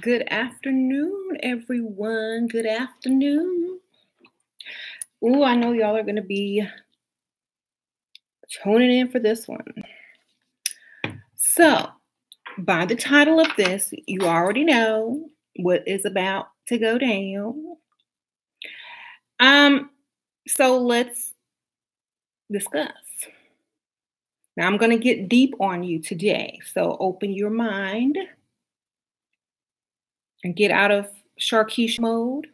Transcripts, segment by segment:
Good afternoon, everyone. Good afternoon. Ooh, I know y'all are going to be tuning in for this one. So, by the title of this, you already know what is about to go down. So let's discuss. Now, I'm going to get deep on you today. So, open your mind and get out of Sharkeesh mode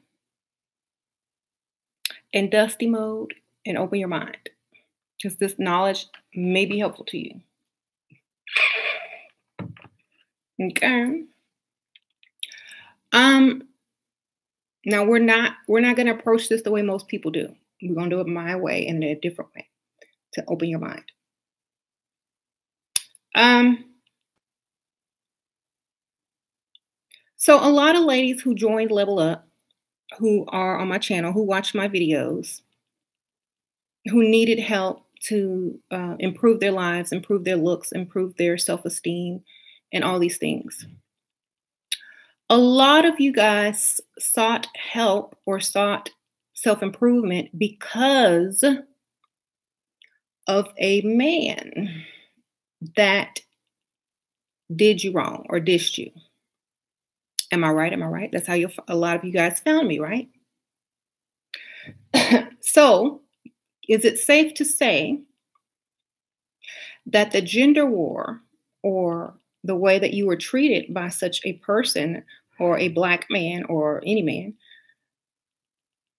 and Dusty mode and open your mind, because this knowledge may be helpful to you. Okay. Now we're not going to approach this the way most people do. We're going to do it my way and in a different way to open your mind. So a lot of ladies who joined Level Up, who are on my channel, who watch my videos, who needed help to improve their lives, improve their looks, improve their self-esteem, and all these things. A lot of you guys sought help or sought self-improvement because of a man that did you wrong or dissed you. Am I right? Am I right? That's how a lot of you guys found me, right? So, is it safe to say that the gender war or the way that you were treated by such a person or a Black man or any man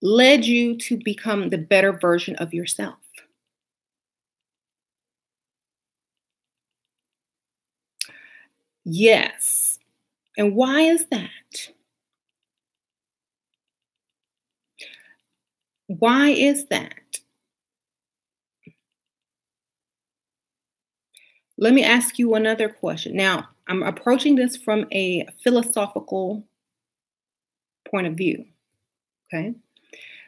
led you to become the better version of yourself? Yes. And why is that? Why is that? Let me ask you another question. Now, I'm approaching this from a philosophical point of view. Okay.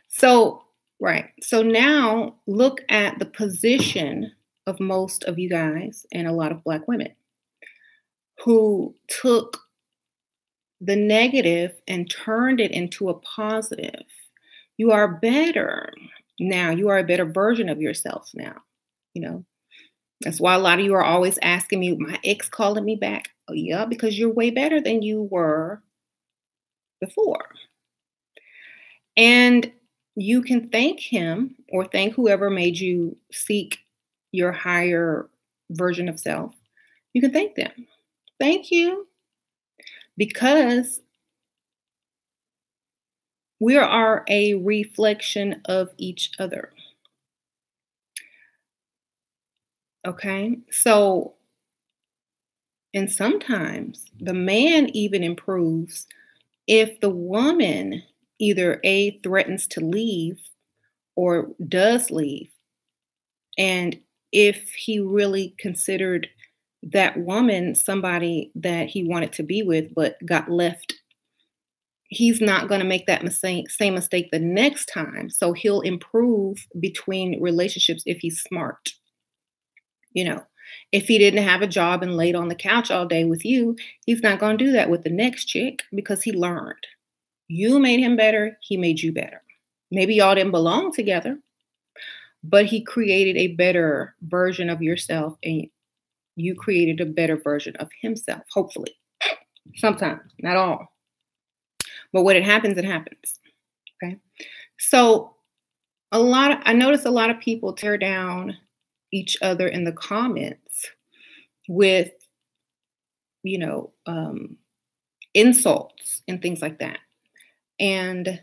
So, right. So now look at the position of most of you guys and a lot of Black women who took the negative and turned it into a positive. You are better now. You are a better version of yourself now. You know, that's why a lot of you are always asking me, my ex calling me back. Oh, yeah, because you're way better than you were before. And you can thank him or thank whoever made you seek your higher version of self. You can thank them. Thank you. Because we are a reflection of each other. Okay, so, and sometimes the man even improves if the woman either A, threatens to leave or does leave. And if he really considered that woman somebody that he wanted to be with but got left, he's not going to make that same mistake the next time. So he'll improve between relationships if he's smart. You know, if he didn't have a job and laid on the couch all day with you, he's not going to do that with the next chick because he learned. You made him better. He made you better. Maybe y'all didn't belong together, but he created a better version of yourself and you created a better version of himself, hopefully. Sometimes, not all. But when it happens, it happens. Okay. So I notice a lot of people tear down each other in the comments with, you know, insults and things like that. And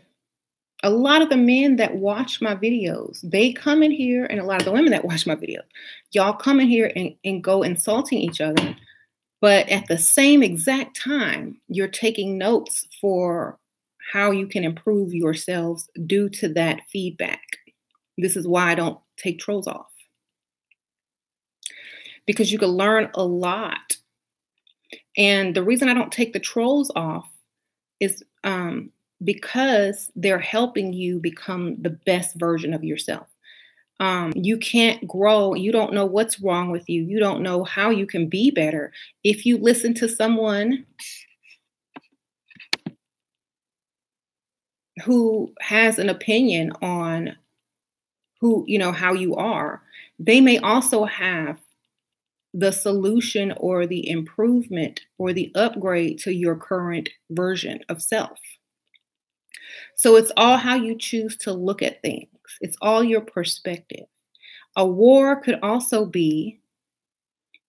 a lot of the men that watch my videos, they come in here, and a lot of the women that watch my videos, y'all come in here and go insulting each other. But at the same exact time, you're taking notes for how you can improve yourselves due to that feedback. This is why I don't take trolls off. Because you can learn a lot. And the reason I don't take the trolls off is because they're helping you become the best version of yourself. You can't grow. You don't know what's wrong with you. You don't know how you can be better if you listen to someone who has an opinion on who, how you are, they may also have the solution or the improvement or the upgrade to your current version of self. So it's all how you choose to look at things. It's all your perspective. A war could also be,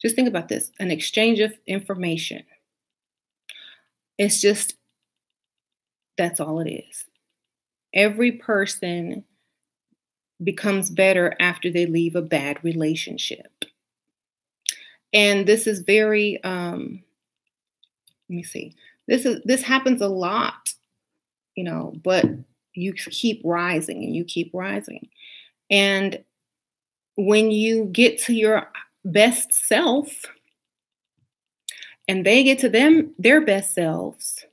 just think about this, an exchange of information. It's just, that's all it is. Every person becomes better after they leave a bad relationship. And this is very, let me see, this happens a lot, but you keep rising and you keep rising. And when you get to your best self and they get to their best selves,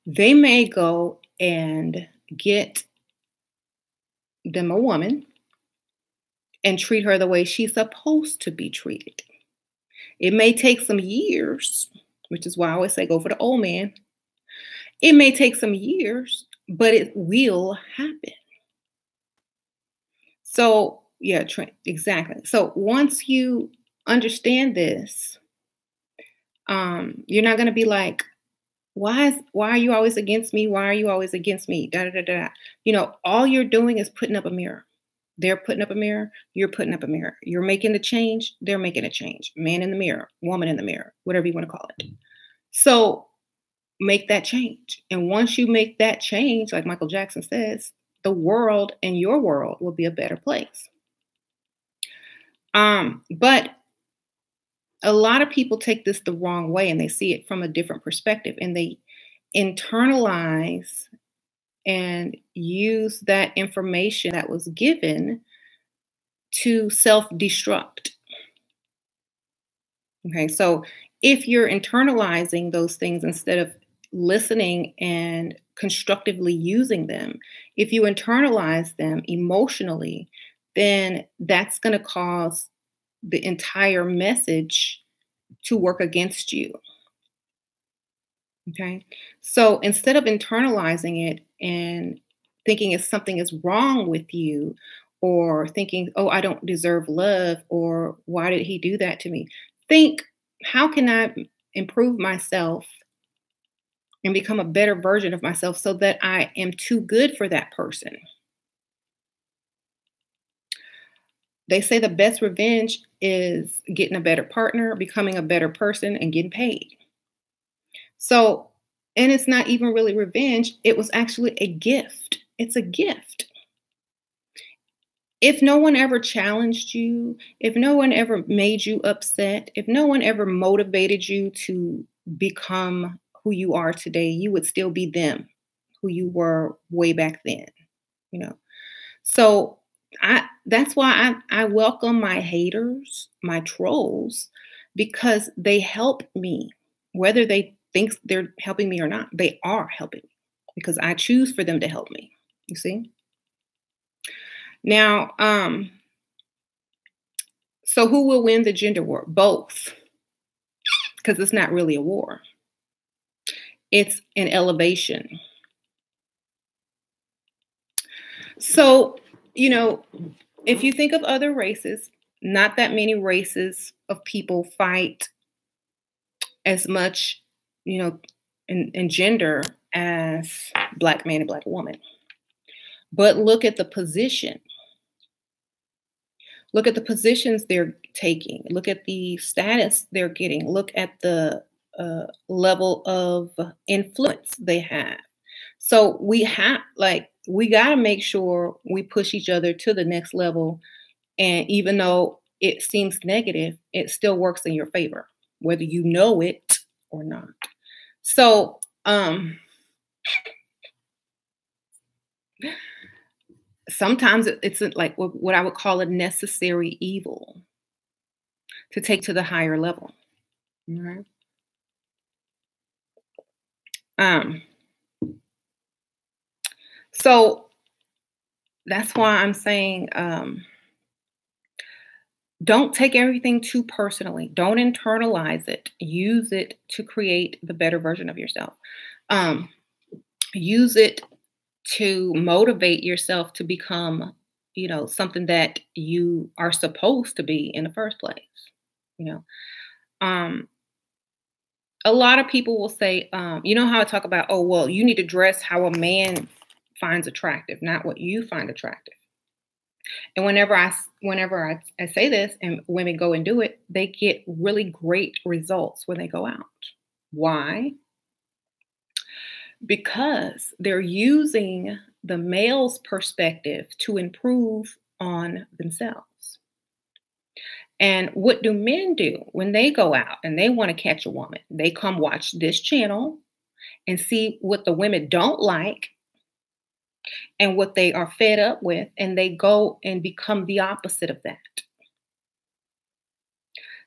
they may go and get them a woman and treat her the way she's supposed to be treated. It may take some years, which is why I always say go for the old man. It may take some years, but it will happen. So, yeah, exactly. So once you understand this, you're not going to be like, why are you always against me? Why are you always against me? Da, da, da, da. All you're doing is putting up a mirror. They're putting up a mirror. You're putting up a mirror. You're making the change. They're making a change. Man in the mirror, woman in the mirror, whatever you want to call it. So make that change. And once you make that change, like Michael Jackson says, the world and your world will be a better place. But a lot of people take this the wrong way and they see it from a different perspective and they internalize and use that information that was given to self-destruct. Okay, so if you're internalizing those things instead of listening and constructively using them, if you internalize them emotionally, then that's going to cause the entire message to work against you. Okay. So instead of internalizing it and thinking if something is wrong with you or thinking, oh, I don't deserve love or why did he do that to me? Think, how can I improve myself and become a better version of myself so that I am too good for that person? They say the best revenge is getting a better partner, becoming a better person, and getting paid. So, and it's not even really revenge. It was actually a gift. It's a gift. If no one ever challenged you, if no one ever made you upset, if no one ever motivated you to become who you are today, you would still be them, who you were way back then, you know. So that's why I welcome my haters, my trolls, because they help me. Whether they think they're helping me or not, they are helping me because I choose for them to help me. You see? Now, so who will win the gender war? Both, because it's not really a war. It's an elevation. So, if you think of other races, not that many races of people fight as much, in gender as Black man and Black woman. But look at the position. Look at the positions they're taking. Look at the status they're getting. Look at the level of influence they have. So we got to make sure we push each other to the next level. And even though it seems negative, it still works in your favor, whether you know it or not. So, sometimes it's like what I would call a necessary evil to take to the higher level. Right? So that's why I'm saying, don't take everything too personally. Don't internalize it. Use it to create the better version of yourself. use it to motivate yourself to become, something that you are supposed to be in the first place. You know, um, a lot of people will say, you know how I talk about, oh, well, you need to dress how a man finds attractive, not what you find attractive. And whenever I say this and women go and do it, they get really great results when they go out. Why? Because they're using the male's perspective to improve on themselves. And what do men do when they go out and they want to catch a woman? They come watch this channel and see what the women don't like and what they are fed up with, and they go and become the opposite of that.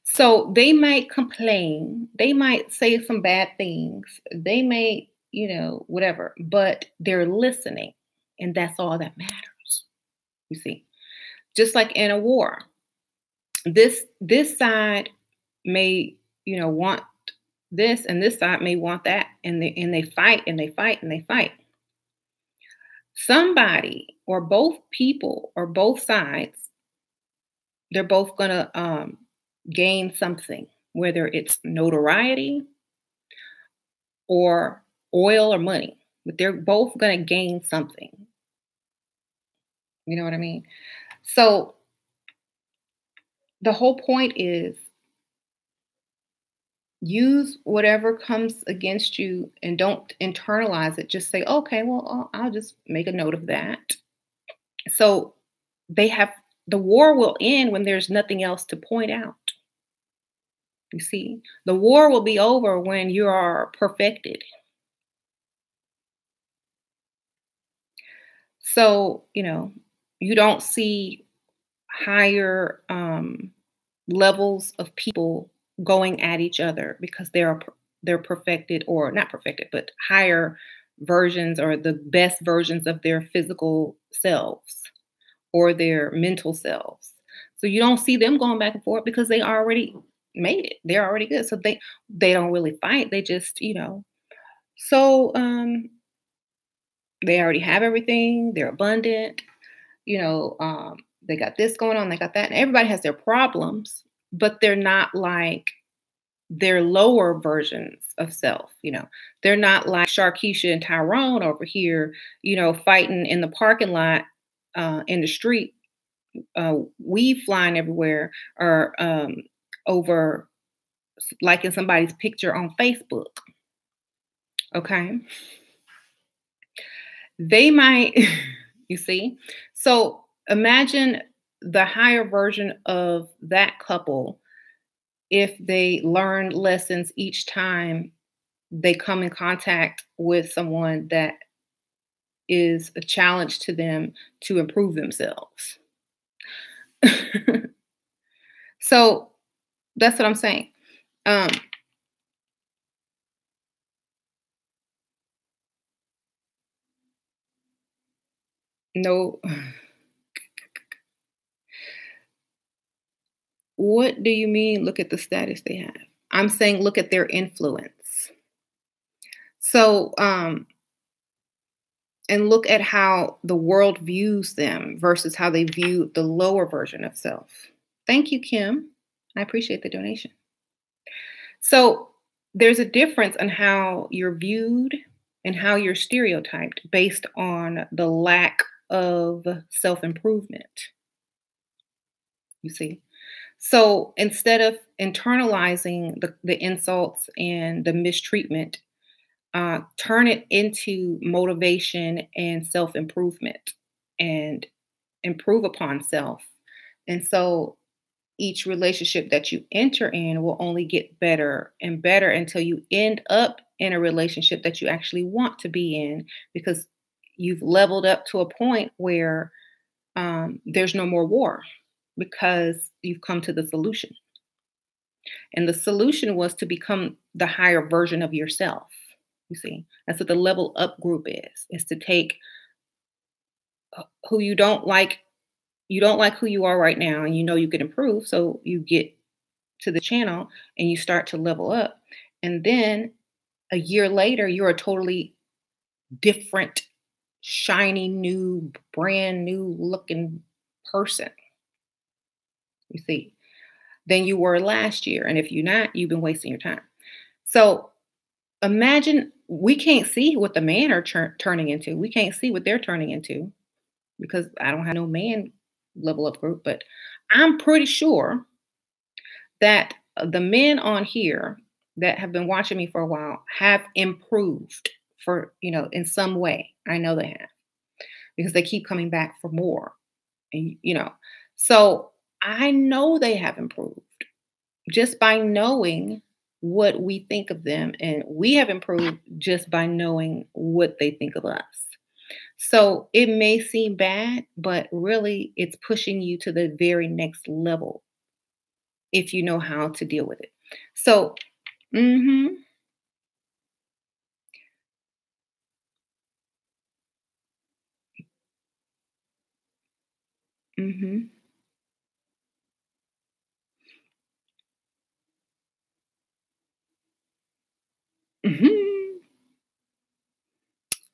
So they might complain, they might say some bad things, they may, whatever, but they're listening. And that's all that matters. You see, just like in a war, this side may, want this, and this side may want that, and they fight and they fight and they fight. Somebody or both people or both sides, they're both gonna gain something, whether it's notoriety or oil or money, but they're both going to gain something. You know what I mean? So the whole point is use whatever comes against you and don't internalize it. Just say, okay, well, I'll just make a note of that. So the war will end when there's nothing else to point out. You see, the war will be over when you are perfected. So, you don't see higher levels of people going at each other because they're perfected, or not perfected, but higher versions or the best versions of their physical selves or their mental selves. So you don't see them going back and forth because they already made it. They're already good. So they don't really fight. They just, so they already have everything. They're abundant. They got this going on. They got that. And everybody has their problems, but they're not like their lower versions of self. They're not like Sharkeisha and Tyrone over here, fighting in the parking lot, in the street, weed flying everywhere, or over liking somebody's picture on Facebook. Okay. They might, you see? So imagine the higher version of that couple if they learn lessons each time they come in contact with someone that is a challenge to them to improve themselves. So that's what I'm saying. No. What do you mean, look at the status they have? I'm saying look at their influence. So, and look at how the world views them versus how they view the lower version of self. Thank you, Kim. I appreciate the donation. So there's a difference in how you're viewed and how you're stereotyped based on the lack of self-improvement. You see? So instead of internalizing the insults and the mistreatment, turn it into motivation and self-improvement and improve upon self. And so each relationship that you enter in will only get better and better until you end up in a relationship that you actually want to be in, because you've leveled up to a point where there's no more war, because you've come to the solution. And the solution was to become the higher version of yourself. You see, that's what the level up group is to take who you don't like who you are right now, and you can improve. So you get to the channel and you start to level up. And then a year later, you're a totally different, shiny, new, brand new looking person, you see, than you were last year. And if you're not, you've been wasting your time. So imagine we can't see what the man are turning into. We can't see what they're turning into because I don't have no man level up group, but I'm pretty sure that the men on here that have been watching me for a while have improved for, in some way. I know they have because they keep coming back for more. And, so I know they have improved just by knowing what we think of them. And we have improved just by knowing what they think of us. So it may seem bad, but really it's pushing you to the very next level if you know how to deal with it. So, mhm, mhm, mhm.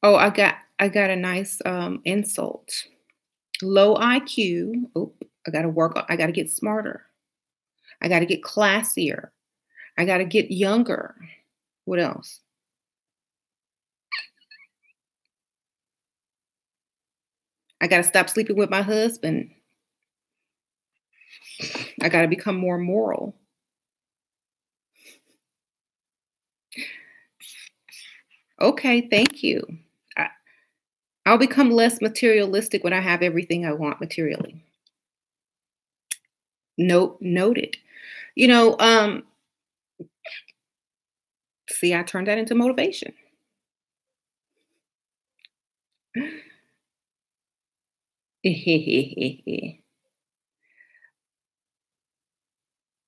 Oh, I got a nice insult. Low IQ. Oh, I got to work. I got to get smarter. I got to get classier. I got to get younger. What else? I got to stop sleeping with my husband. I got to become more moral. Okay, thank you. I, I'll become less materialistic when I have everything I want materially. Note noted. You know, um, See, I turned that into motivation.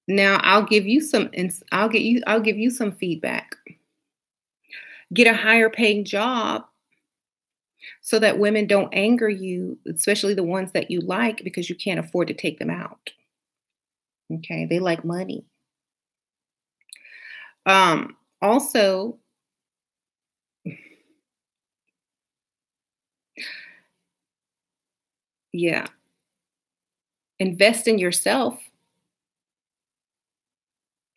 Now I'll give you some feedback. Get a higher paying job so that women don't anger you, especially the ones that you like because you can't afford to take them out. Okay? They like money. Also, yeah, invest in yourself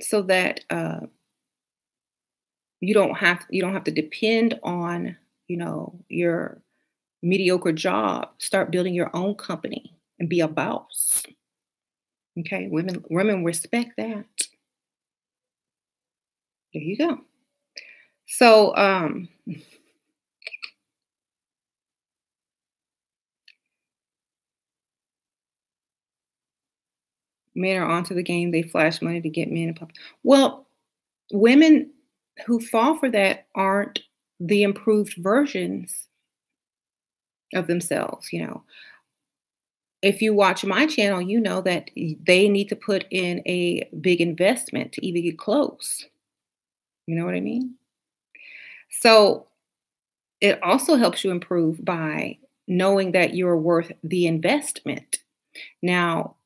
so that you don't have to depend on, your mediocre job. Start building your own company and be a boss. Okay? Women respect that. There you go. So, men are onto the game. They flash money to get men and pop. Well, women who fall for that aren't the improved versions of themselves. If you watch my channel, you know that they need to put in a big investment to even get close. You know what I mean? So it also helps you improve by knowing that you're worth the investment. Now,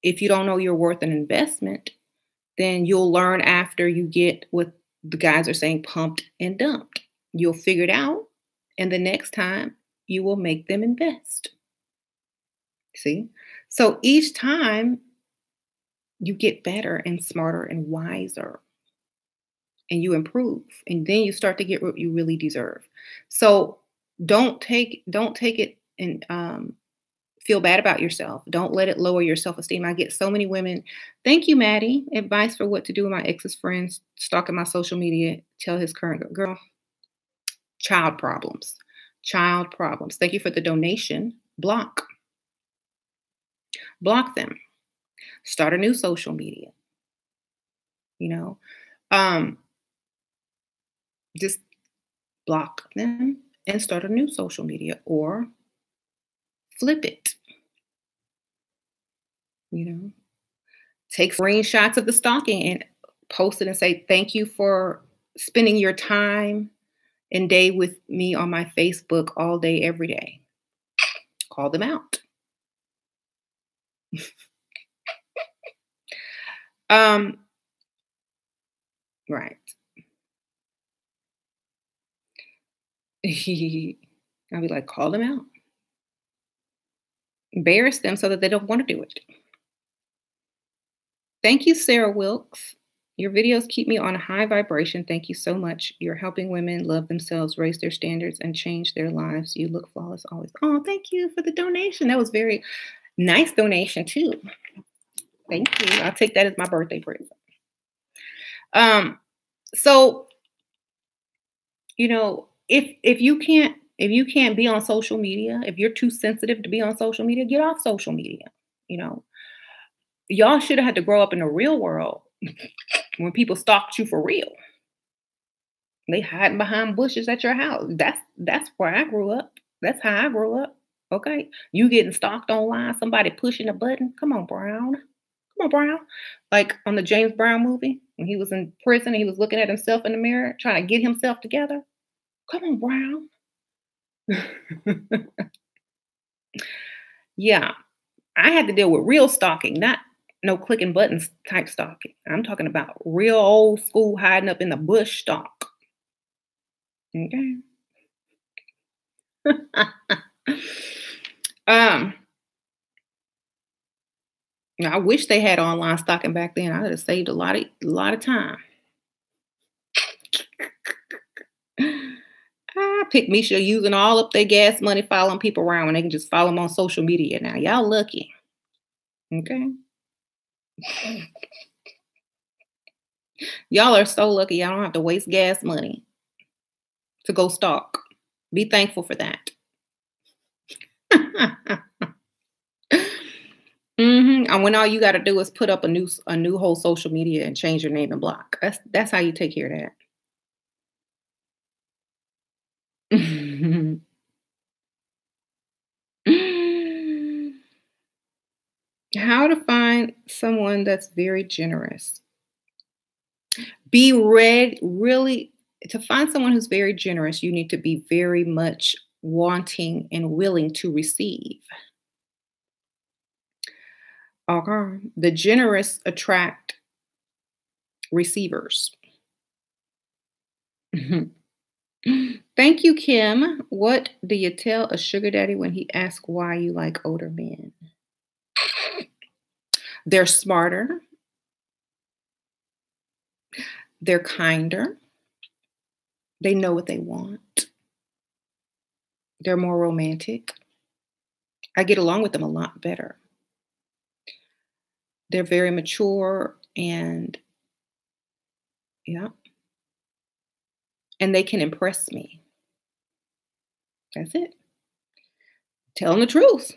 if you don't know you're worth an investment, then you'll learn after you get what the guys are saying pumped and dumped. You'll figure it out, and the next time you will make them invest. See? So each time you get better and smarter and wiser and you improve and then you start to get what you really deserve. So don't take it and feel bad about yourself. Don't let it lower your self-esteem. I get so many women, thank you, Maddie. Advice for what to do with my ex's friends, stalking my social media, tell his current girl. Child problems. Child problems. Thank you for the donation. Block. Block them. Start a new social media. You know, um, just block them and start a new social media or flip it. You know, take screenshots of the stalking and post it and say, thank you for spending your time and day with me on my Facebook all day, every day. Call them out. Um, right. I'll be like, call them out, embarrass them so that they don't want to do it. Thank you, Sarah Wilkes. Your videos keep me on a high vibration. Thank you so much. You're helping women love themselves, raise their standards, and change their lives. You look flawless always. Oh, thank you for the donation. That was very nice donation too. Thank you. I'll take that as my birthday present. So if you can't be on social media, if you're too sensitive to be on social media, get off social media. You know, y'all should have had to grow up in the real world when people stalked you for real. They hiding behind bushes at your house. That's where I grew up. That's how I grew up. Okay. You getting stalked online, somebody pushing a button. Come on, Brown. Come on, Brown. Like on the James Brown movie, when he was in prison, he was looking at himself in the mirror, trying to get himself together. Come on, Brown. Yeah. I had to deal with real stalking, not no clicking buttons type stalking. I'm talking about real old school hiding up in the bush stalk. Okay. um, I wish they had online stalking back then. I would have saved a lot of time. I pick Misha using all up their gas money following people around when they can just follow them on social media now. Y'all lucky. Okay. Y'all are so lucky y'all don't have to waste gas money to go stalk. Be thankful for that. And when all you got to do is put up a new whole social media and change your name and block. That's how you take care of that. How to find someone that's very generous. Be ready, really, to find someone who's very generous, you need to be very much wanting and willing to receive. Okay. The generous attract receivers. Thank you, Kim. What do you tell a sugar daddy when he asks why you like older men? They're smarter. They're kinder. They know what they want. They're more romantic. I get along with them a lot better. They're very mature and yeah, and they can impress me. That's it. Telling the truth.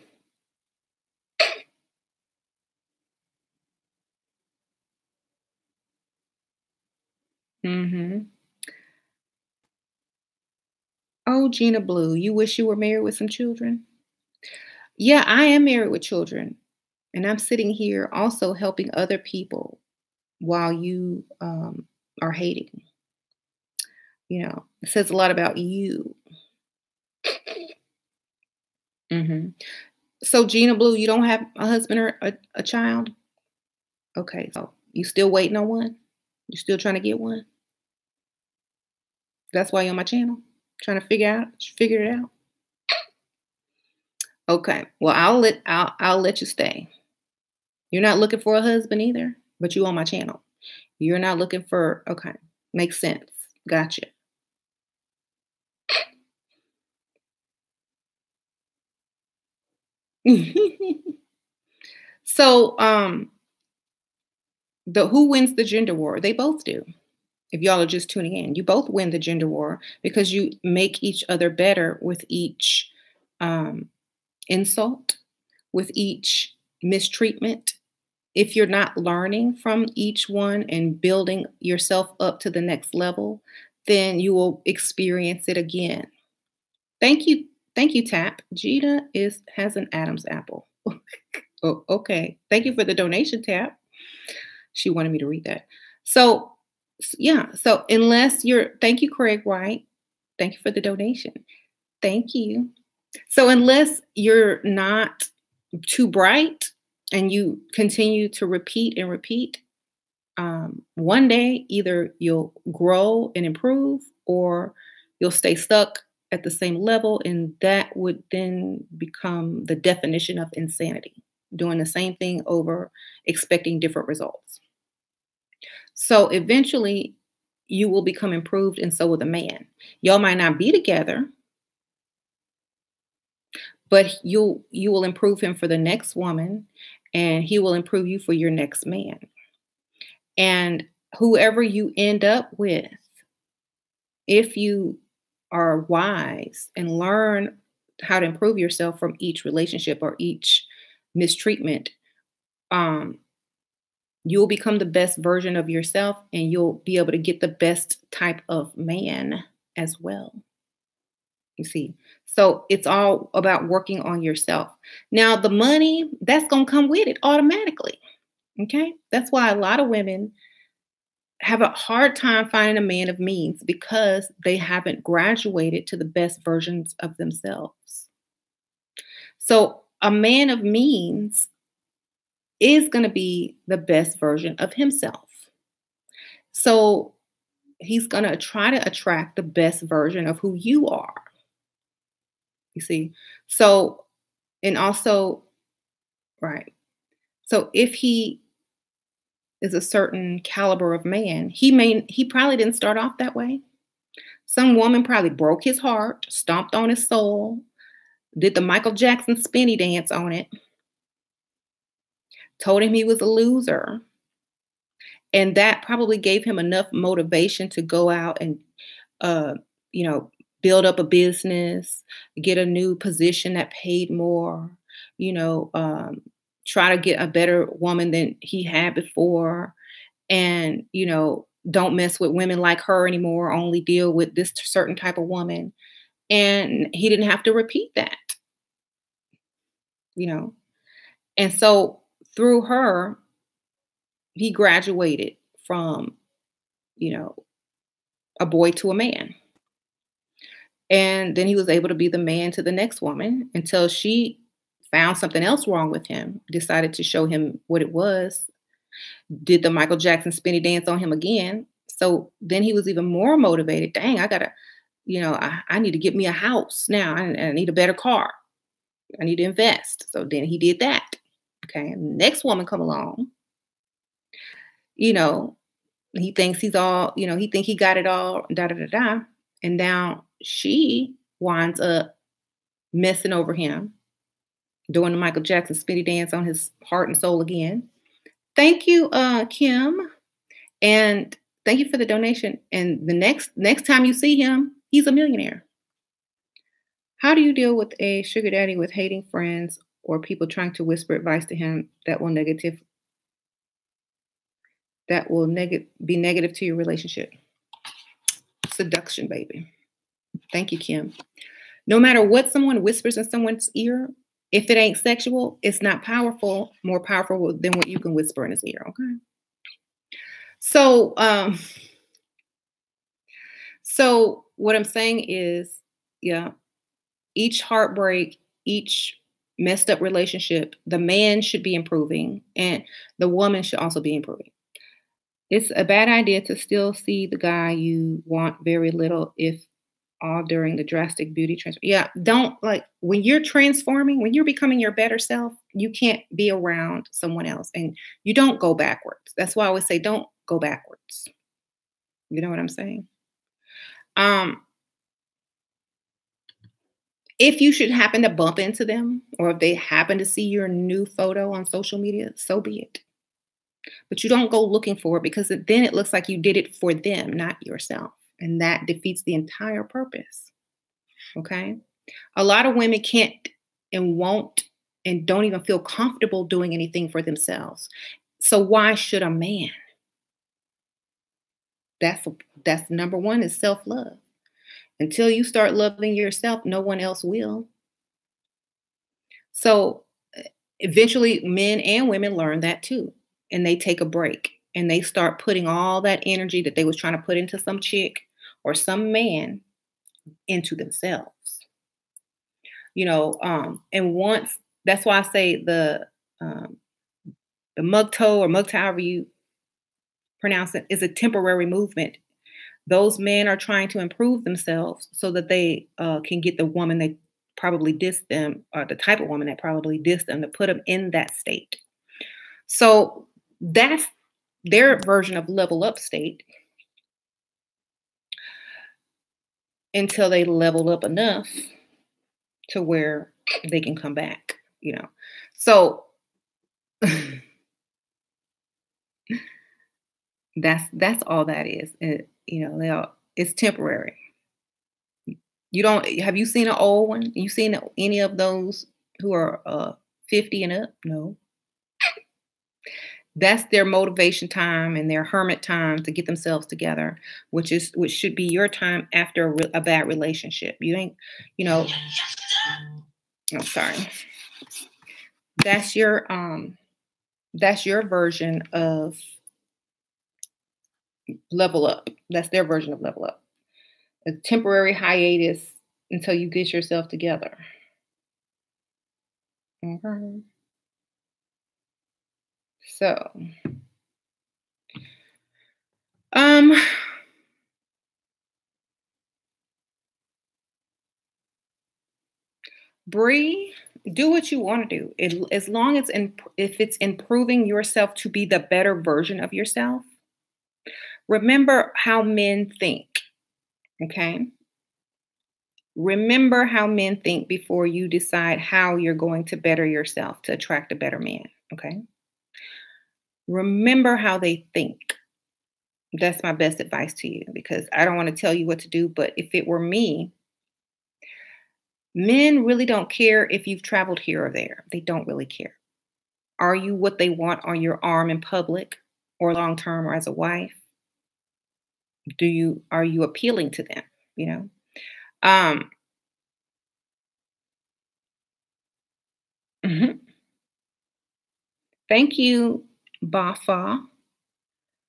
Hmm. Oh, Gina Blue, you wish you were married with some children? Yeah, I am married with children. And I'm sitting here also helping other people while you are hating. It says a lot about you. Hmm. So, Gina Blue, you don't have a husband or a child? Okay, so you still waiting on one? You still trying to get one? That's why you're on my channel, trying to figure it out. Okay, well, I'll let you stay. You're not looking for a husband either, but you on my channel. You're not looking for, okay, makes sense. Gotcha. So, the who wins the gender war? They both do. If y'all are just tuning in, you both win the gender war because you make each other better with each um, insult, with each mistreatment. If you're not learning from each one and building yourself up to the next level, then you will experience it again. Thank you. Thank you, Tap. Gina has an Adam's apple. Oh, okay. Thank you for the donation, Tap. She wanted me to read that. So, yeah. So, thank you, Craig White. Thank you for the donation. Thank you. So, unless you're not too bright and you continue to repeat and repeat, one day either you'll grow and improve or you'll stay stuck at the same level, and that would then become the definition of insanity, doing the same thing over, expecting different results. So eventually, you will become improved, and so will the man. Y'all might not be together, but you will improve him for the next woman, and he will improve you for your next man. And whoever you end up with, if you are wise and learn how to improve yourself from each relationship or each mistreatment, um, you'll become the best version of yourself, and you'll be able to get the best type of man as well. You see, so it's all about working on yourself. Now, the money, that's going to come with it automatically. Okay. That's why a lot of women have a hard time finding a man of means, because they haven't graduated to the best versions of themselves. So, a man of means is going to be the best version of himself. So, he's going to try to attract the best version of who you are. You see? So, and also, right. So, if he is a certain caliber of man, he probably didn't start off that way. Some woman probably broke his heart, stomped on his soul, did the Michael Jackson spinny dance on it, told him he was a loser. And that probably gave him enough motivation to go out and, uh, you know, build up a business, get a new position that paid more, you know, try to get a better woman than he had before. And, don't mess with women like her anymore, only deal with this certain type of woman. And he didn't have to repeat that, you know. And so through her, he graduated from, you know, a boy to a man. And then he was able to be the man to the next woman until she found something else wrong with him, decided to show him what it was, did the Michael Jackson spinny dance on him again. So then he was even more motivated. Dang, I gotta, I need to get me a house now. I need a better car. I need to invest. So then he did that. Okay. And the next woman come along, you know, he thinks he's all, he think he got it all, da da da da. And now she winds up messing over him, doing the Michael Jackson spinny dance on his heart and soul again. Thank you, Kim. And thank you for the donation. And the next time you see him, he's a millionaire. How do you deal with a sugar daddy with hating friends or people trying to whisper advice to him that will be negative to your relationship? Seduction, baby. Thank you, Kim. No matter what someone whispers in someone's ear, if it ain't sexual, it's not more powerful than what you can whisper in his ear. Okay. So, so what I'm saying is, yeah, each heartbreak, each messed up relationship, the man should be improving and the woman should also be improving. It's a bad idea to still see the guy you want very little, if all during the drastic beauty transfer. Yeah, don't, like, when you're transforming, when you're becoming your better self, you can't be around someone else, and you don't go backwards. That's why I always say don't go backwards. You know what I'm saying? If you should happen to bump into them, or if they happen to see your new photo on social media, so be it. But you don't go looking for it, because then it looks like you did it for them, not yourself. And that defeats the entire purpose. Okay? A lot of women can't and won't and don't even feel comfortable doing anything for themselves. So why should a man? That's number one, is self-love. Until you start loving yourself, no one else will. So eventually men and women learn that too. And they take a break and they start putting all that energy that they was trying to put into some chick or some man into themselves. And once, that's why I say the mugto or mugto, however you pronounce it, is a temporary movement. Those men are trying to improve themselves so that they can get the woman that probably dissed them, or the type of woman that probably dissed them, to put them in that state. So that's their version of level up state until they level up enough to where they can come back, you know. So that's all that is. You know, it's temporary. You don't have you seen an old one? You seen any of those who are 50 and up? No. That's their motivation time and their hermit time to get themselves together, which should be your time after a bad relationship. You ain't, you know, I'm sorry. That's your version of level up. That's their version of level up. A temporary hiatus until you get yourself together. Okay. So, um, Bree, do what you want to do. As long as if it's improving yourself to be the better version of yourself. Remember how men think. Okay. Remember how men think before you decide how you're going to better yourself to attract a better man. Okay. Remember how they think. That's my best advice to you, because I don't want to tell you what to do. But if it were me, men really don't care if you've traveled here or there. They don't really care. Are you what they want on your arm in public or long term or as a wife? Are you appealing to them? You know? Um, mhm. Thank you, Bafa.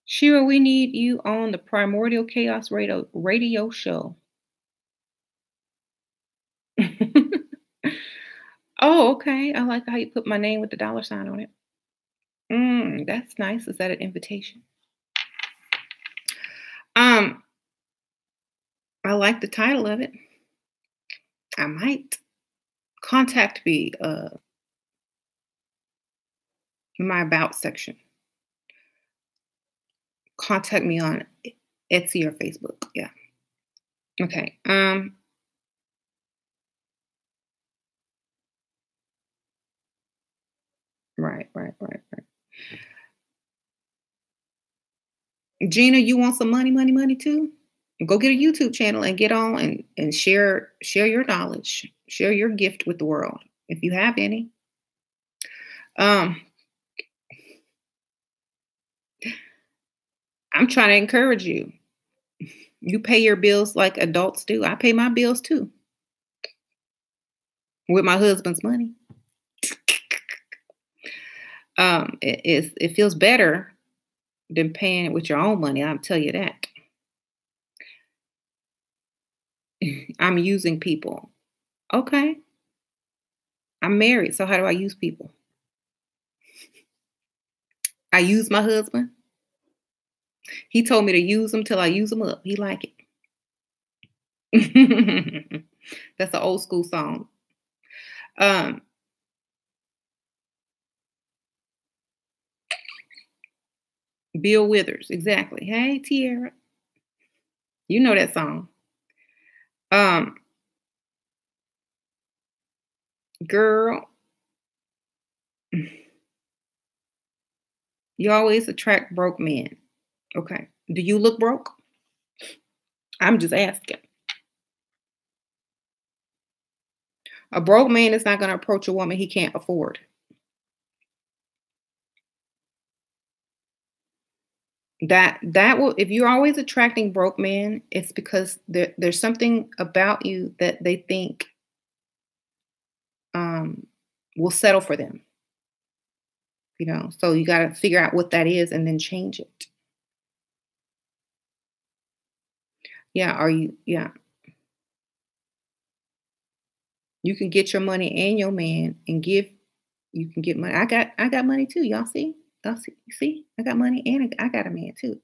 Shira, we need you on the Primordial Chaos radio show. Oh, okay. I like how you put my name with the dollar sign on it. That's nice. Is that an invitation? Um, I like the title of it. I might contact me in my about section. Contact me on Etsy or Facebook. Yeah. Okay. Right. Gina, you want some money too? Go get a YouTube channel and get on and share your knowledge, share your gift with the world if you have any. Um, I'm trying to encourage you. You pay your bills like adults do. I pay my bills too with my husband's money. It feels better than paying it with your own money. I'll tell you that. I'm using people. Okay. I'm married, so how do I use people? I use my husband. He told me to use them till I use them up. He like it. That's an old school song. Um, Bill Withers, exactly. Hey, Tierra, you know that song. Um, Girl, you always attract broke men. Okay. Do you look broke? I'm just asking. A broke man is not going to approach a woman he can't afford. That will, if you're always attracting broke men, it's because there's something about you that they think will settle for them. You know, so you got to figure out what that is and then change it. Yeah, are you? Yeah, you can get your money and your man and give. You can get money. I got money too. Y'all see? Y'all see? You see? I got money and I got a man too.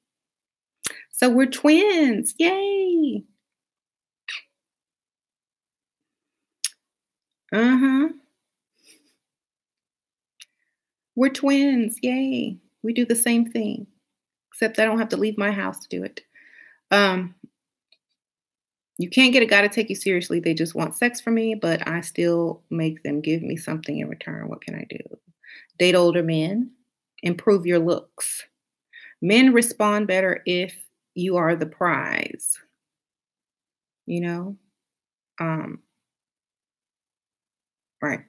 So we're twins. Yay. Uh-huh. We're twins. Yay. We do the same thing, except I don't have to leave my house to do it. Um, you can't get a guy to take you seriously. They just want sex from me, but I still make them give me something in return. What can I do? Date older men. Improve your looks. Men respond better if you are the prize, you know? Um, right.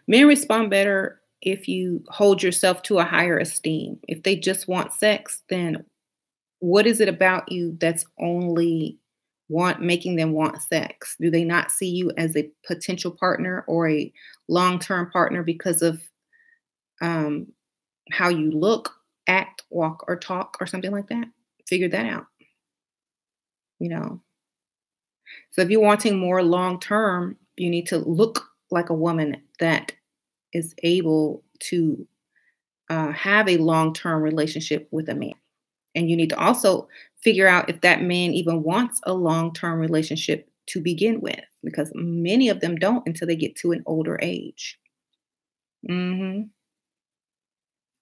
Men respond better if you hold yourself to a higher esteem. If they just want sex, then what is it about you that's only making them want sex? Do they not see you as a potential partner or a long-term partner because of um, how you look, act, walk, or talk, or something like that? Figure that out, you know. So if you're wanting more long term, you need to look like a woman that is able to have a long term relationship with a man. And you need to also figure out if that man even wants a long term relationship to begin with, because many of them don't until they get to an older age. Hmm.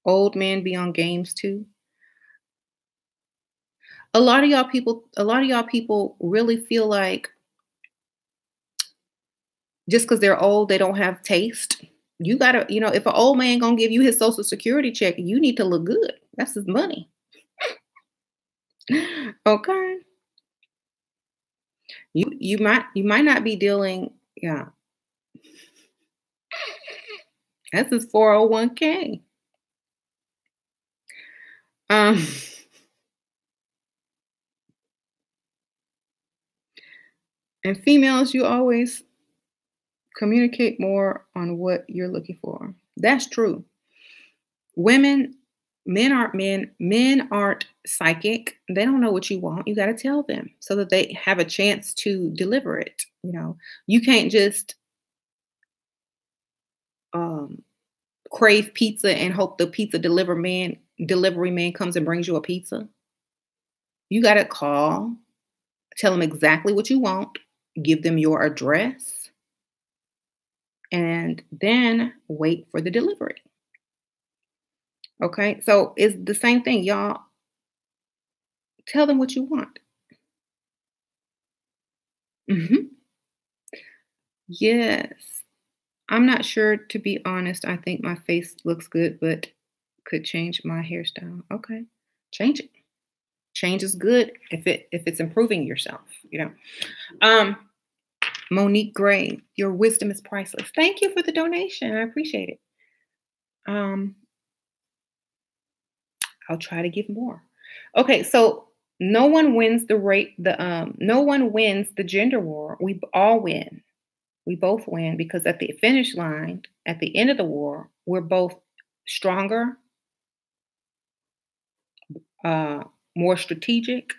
Old men be on games too. A lot of y'all people really feel like just because they're old, they don't have taste. You gotta, if an old man gonna give you his social security check, you need to look good. That's his money. Okay. You might not be dealing, yeah. That's his 401k. Um, and females, you always communicate more on what you're looking for. That's true. Women, men aren't psychic. They don't know what you want. You got to tell them so that they have a chance to deliver it. You can't just um, crave pizza and hope the delivery man comes and brings you a pizza. You got to call, tell them exactly what you want, give them your address, and then wait for the delivery. Okay? So it's the same thing, y'all. Tell them what you want. Mhm. Yes. I'm not sure, to be honest. I think my face looks good, but could change my hairstyle. Okay. Change it. Change is good if it's improving yourself, you know. Um Monique Gray, your wisdom is priceless. Thank you for the donation. I appreciate it. Um I'll try to give more. Okay, so no one wins the gender war. We all win. We both win because at the finish line, at the end of the war, we're both stronger, uh, more strategic,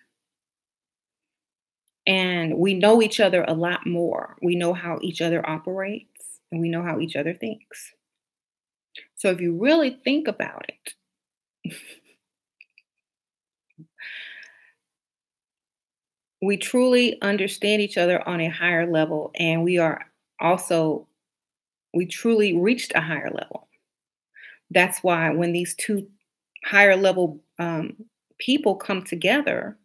and we know each other a lot more. We know how each other operates, and we know how each other thinks. So if you really think about it, we truly understand each other on a higher level, and also we truly reached a higher level. That's why when these two higher level people come together,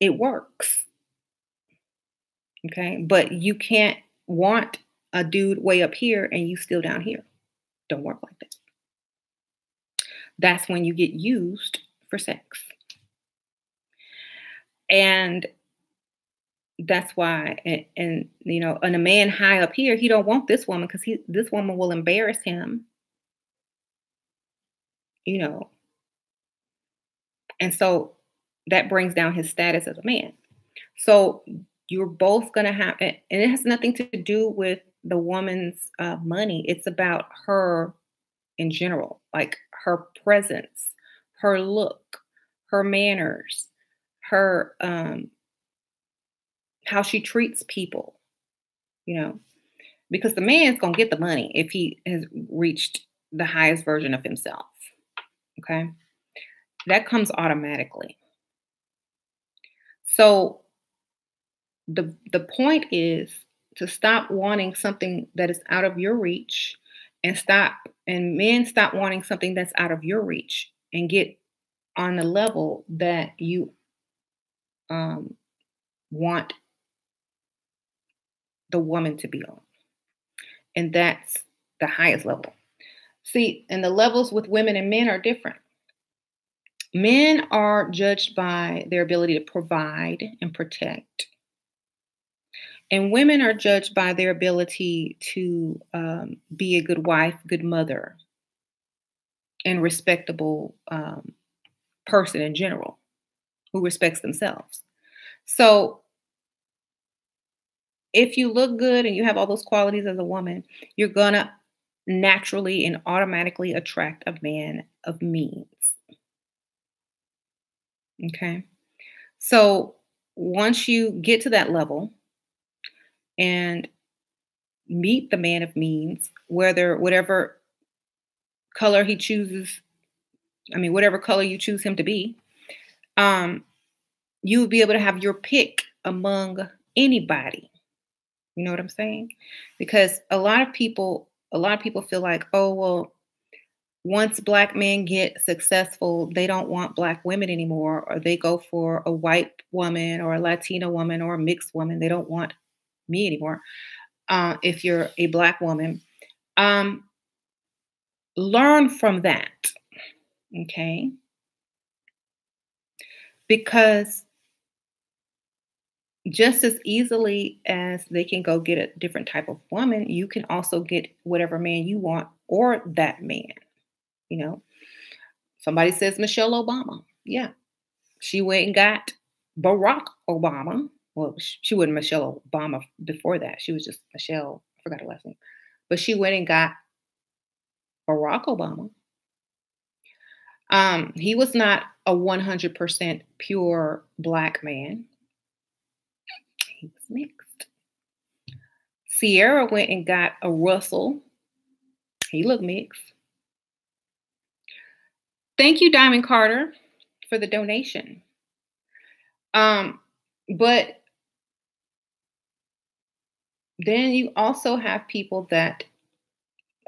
it works. Okay. But you can't want a dude way up here and you still down here. Don't work like that. That's when you get used for sex. And that's why, and a man high up here, he don't want this woman because this woman will embarrass him, you know, and so that brings down his status as a man. So you're both going to have, and it has nothing to do with the woman's money. It's about her in general, like her presence, her look, her manners, her how she treats people, you know, because the man's going to get the money if he has reached the highest version of himself. Okay. That comes automatically. So the point is to stop wanting something that is out of your reach and men stop wanting something that's out of your reach and get on the level that you um, want the woman to be on. And that's the highest level. See, and the levels with women and men are different. Men are judged by their ability to provide and protect, and women are judged by their ability to be a good wife, good mother, and respectable person in general who respects themselves. So, if you look good and you have all those qualities as a woman, you're gonna naturally and automatically attract a man of means. Okay. So once you get to that level and meet the man of means, whether whatever color he chooses, I mean, whatever color you choose him to be, um, you will be able to have your pick among anybody. You know what I'm saying? Because a lot of people feel like, oh well, once black men get successful, they don't want black women anymore, or they go for a white woman or a Latina woman or a mixed woman. They don't want me anymore. If you're a black woman, um, learn from that, okay? Because just as easily as they can go get a different type of woman, you can also get whatever man you want or that man. You know, somebody says Michelle Obama. Yeah, she went and got Barack Obama. Well, she wasn't Michelle Obama before that. She was just Michelle. I forgot her last name. But she went and got Barack Obama. He was not a 100% pure black man. He was mixed. Sierra went and got a Russell. He looked mixed. Thank you, Diamond Carter, for the donation. But then you also have people that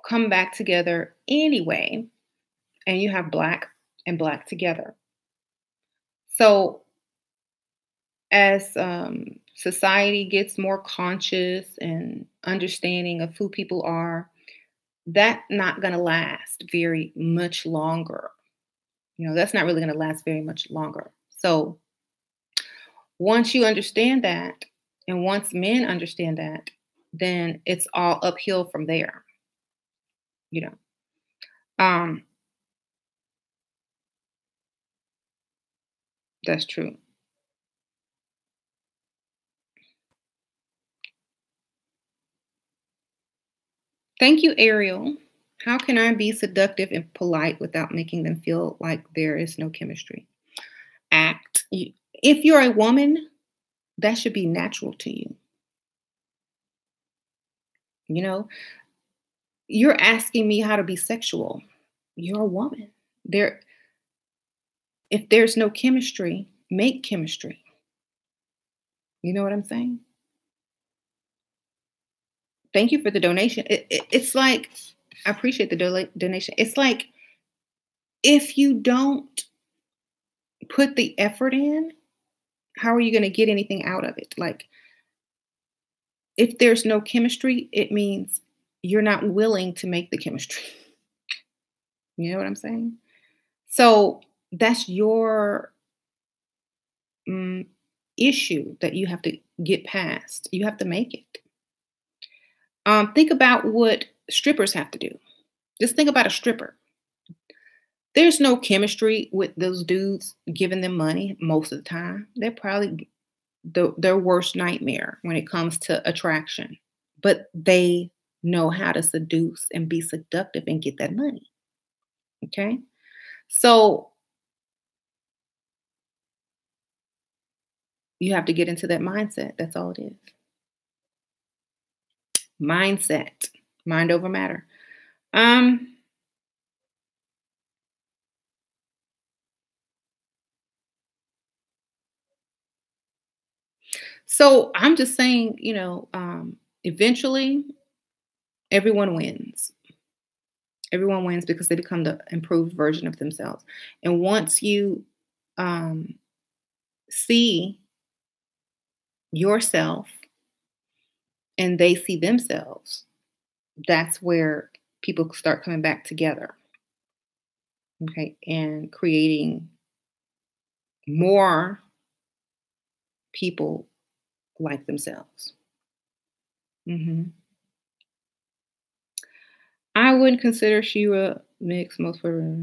come back together anyway, and you have black and black together. So as society gets more conscious and understanding of who people are, that's not going to last very much longer. You know, that's not really going to last very much longer. So once you understand that, and once men understand that, then it's all uphill from there. You know, um, that's true. Thank you, Ariel. How can I be seductive and polite without making them feel like there is no chemistry? Act. If you're a woman, that should be natural to you. You know, you're asking me how to be sexual. You're a woman. There, if there's no chemistry, make chemistry. You know what I'm saying? Thank you for the donation. It's like I appreciate the donation. It's like if you don't put the effort in, how are you going to get anything out of it? Like if there's no chemistry, it means you're not willing to make the chemistry. You know what I'm saying? So that's your mm, issue that you have to get past. You have to make it. Think about what strippers have to do. Just think about a stripper. There's no chemistry with those dudes giving them money most of the time. They're probably their worst nightmare when it comes to attraction. But they know how to seduce and be seductive and get that money. Okay. So you have to get into that mindset. That's all it is. Mindset. Mind over matter. Um, So I'm just saying, eventually everyone wins. Everyone wins because they become the improved version of themselves. And once you um, see yourself and they see themselves, that's where people start coming back together, okay, and creating more people like themselves. hmm I wouldn't consider Shira mixed most for.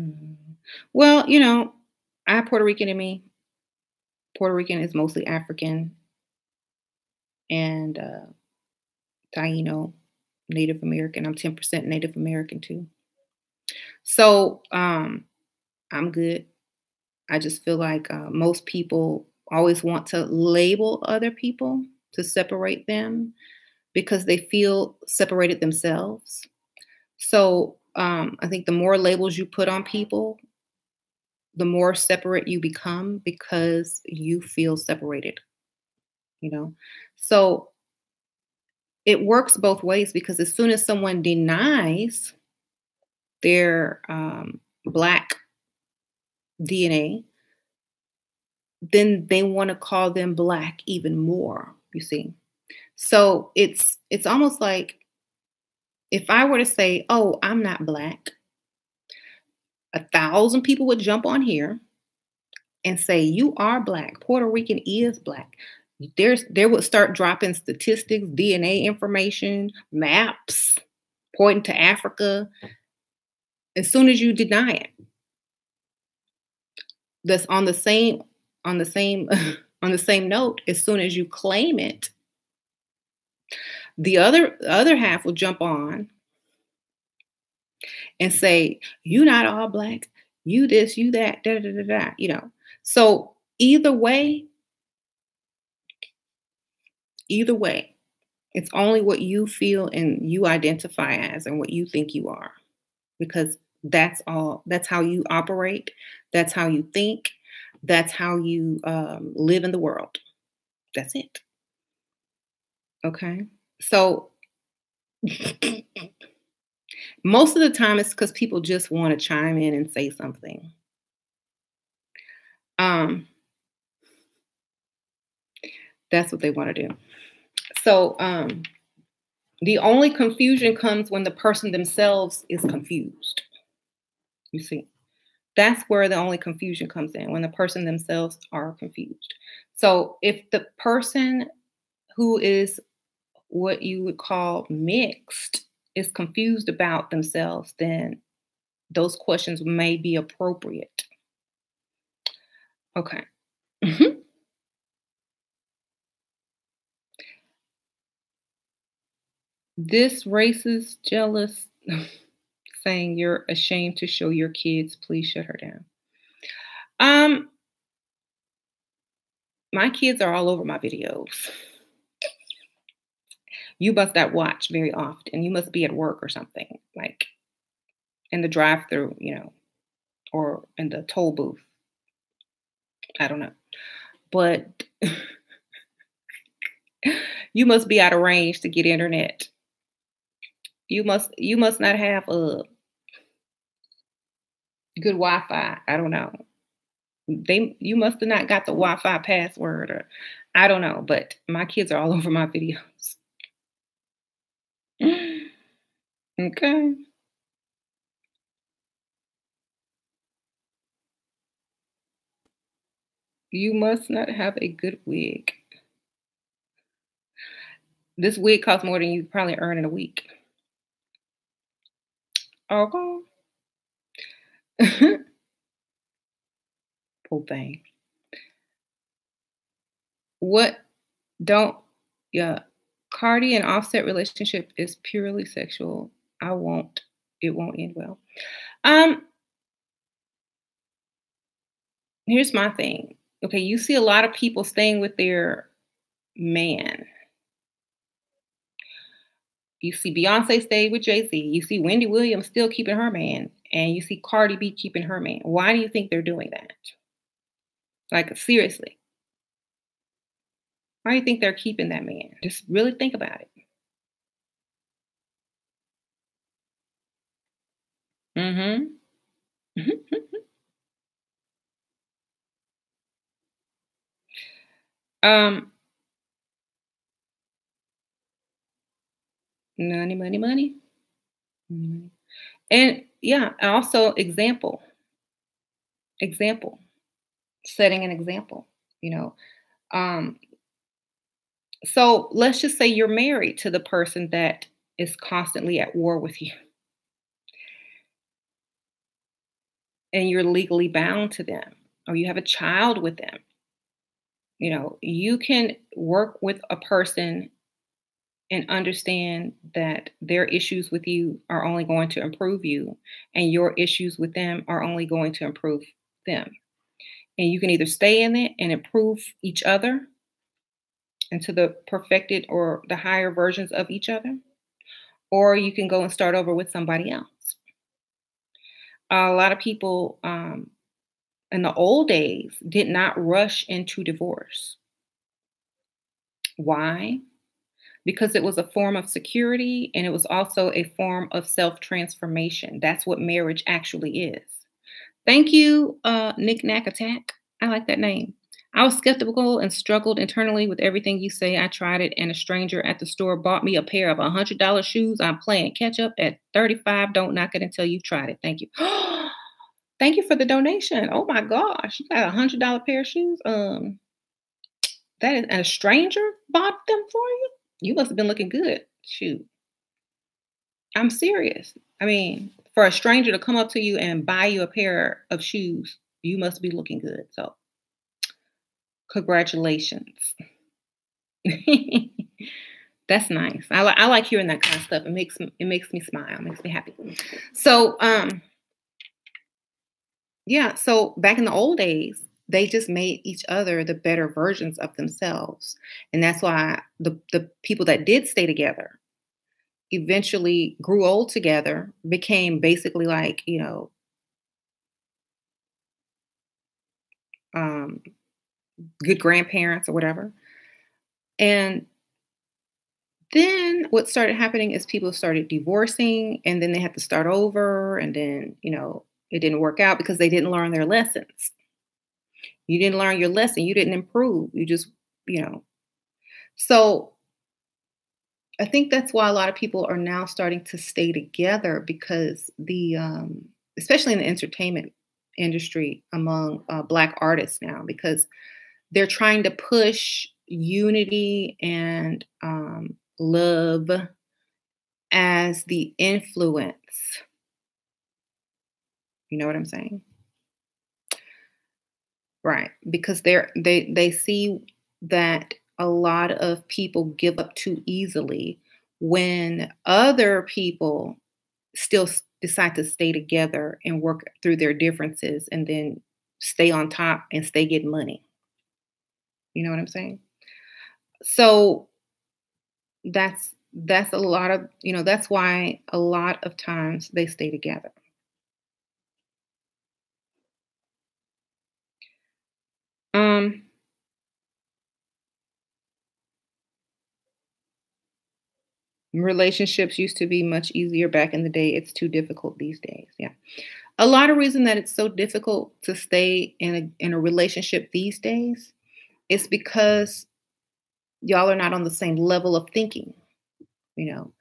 Well, I have Puerto Rican in me. Puerto Rican is mostly African and Taino, Native American. I'm 10% Native American too. So I'm good. I just feel like most people always want to label other people to separate them because they feel separated themselves. So I think the more labels you put on people, the more separate you become because you feel separated, you know? So it works both ways because as soon as someone denies their Black DNA, then they want to call them Black even more, you see? So it's almost like if I were to say, "Oh, I'm not Black," 1,000 people would jump on here and say, "You are Black. Puerto Rican is Black." There would start dropping statistics, DNA information, maps pointing to Africa as soon as you deny it. That's on the same on the same note, as soon as you claim it, the other half will jump on and say, "You not all Black, you this, you that, da da da da." So either way, it's only what you feel and you identify as and what you think you are, because that's how you operate, that's how you think, that's how you live in the world. That's it. Okay. So most of the time it's because people just want to chime in and say something. Um, that's what they want to do. So the only confusion comes when the person themselves is confused. You see, that's where the only confusion comes in, when the person themselves are confused. So if the person who is what you would call mixed is confused about themselves, then those questions may be appropriate. Okay. Mhm. This racist, jealous, saying you're ashamed to show your kids, please shut her down. Um, my kids are all over my videos. You must not watch very often. You must be at work or something, like in the drive-through, or in the toll booth. I don't know. But you must be out of range to get internet. You must not have a good Wi-Fi. I don't know. You must have not got the Wi-Fi password, or I don't know, but my kids are all over my videos. Okay. You must not have a good wig. This wig costs more than you probably earn in a week. Okay. Poor thing. What don't yeah. Cardi and Offset relationship is purely sexual. I won't. It won't end well. Um, Here's my thing. Okay, you see a lot of people staying with their man. You see Beyonce stayed with Jay-Z. You see Wendy Williams still keeping her man. And you see Cardi B keeping her man. Why do you think they're doing that? Like, seriously. Why do you think they're keeping that man? Just really think about it. Mhm. Um, money, money, money. Mhm. And yeah, and also example, setting an example, you know. Um, so let's just say you're married to the person that is constantly at war with you and you're legally bound to them, or you have a child with them. You can work with a person and understand that their issues with you are only going to improve you, and your issues with them are only going to improve them. And you can either stay in it and improve each other into the perfected or the higher versions of each other, or you can go and start over with somebody else. A lot of people in the old days did not rush into divorce. Why? Because it was a form of security and it was also a form of self transformation. That's what marriage actually is. Thank you, Nick Nack Attack. I like that name. I was skeptical and struggled internally with everything you say. I tried it, and a stranger at the store bought me a pair of $100 shoes. I'm playing catch up at 35. Don't knock it until you've tried it. Thank you. Thank you for the donation. Oh my gosh, you got $100 pair of shoes. That is, and a stranger bought them for you. You must have been looking good. Shoot, I'm serious. I mean, for a stranger to come up to you and buy you a pair of shoes, you must be looking good. So, congratulations. That's nice. I like hearing that kind of stuff. It makes me smile. It makes me happy. So, yeah. So back in the old days, they just made each other the better versions of themselves, and that's why the people that did stay together eventually grew old together, became basically like, um, good grandparents or whatever. And then what started happening is people started divorcing and then they had to start over. And then, it didn't work out because they didn't learn their lessons. You didn't learn your lesson. You didn't improve. You just, you know. So I think that's why a lot of people are now starting to stay together because especially in the entertainment industry among Black artists now, because they're trying to push unity and love as the influence. You know what I'm saying? Right. Because they see that a lot of people give up too easily when other people still decide to stay together and work through their differences and then stay on top and stay getting money. You know what I'm saying? So that's a lot of, that's why a lot of times they stay together. Um Relationships used to be much easier back in the day. It's too difficult these days. Yeah. A lot of reason that it's so difficult to stay in a relationship these days is because y'all are not on the same level of thinking, you know.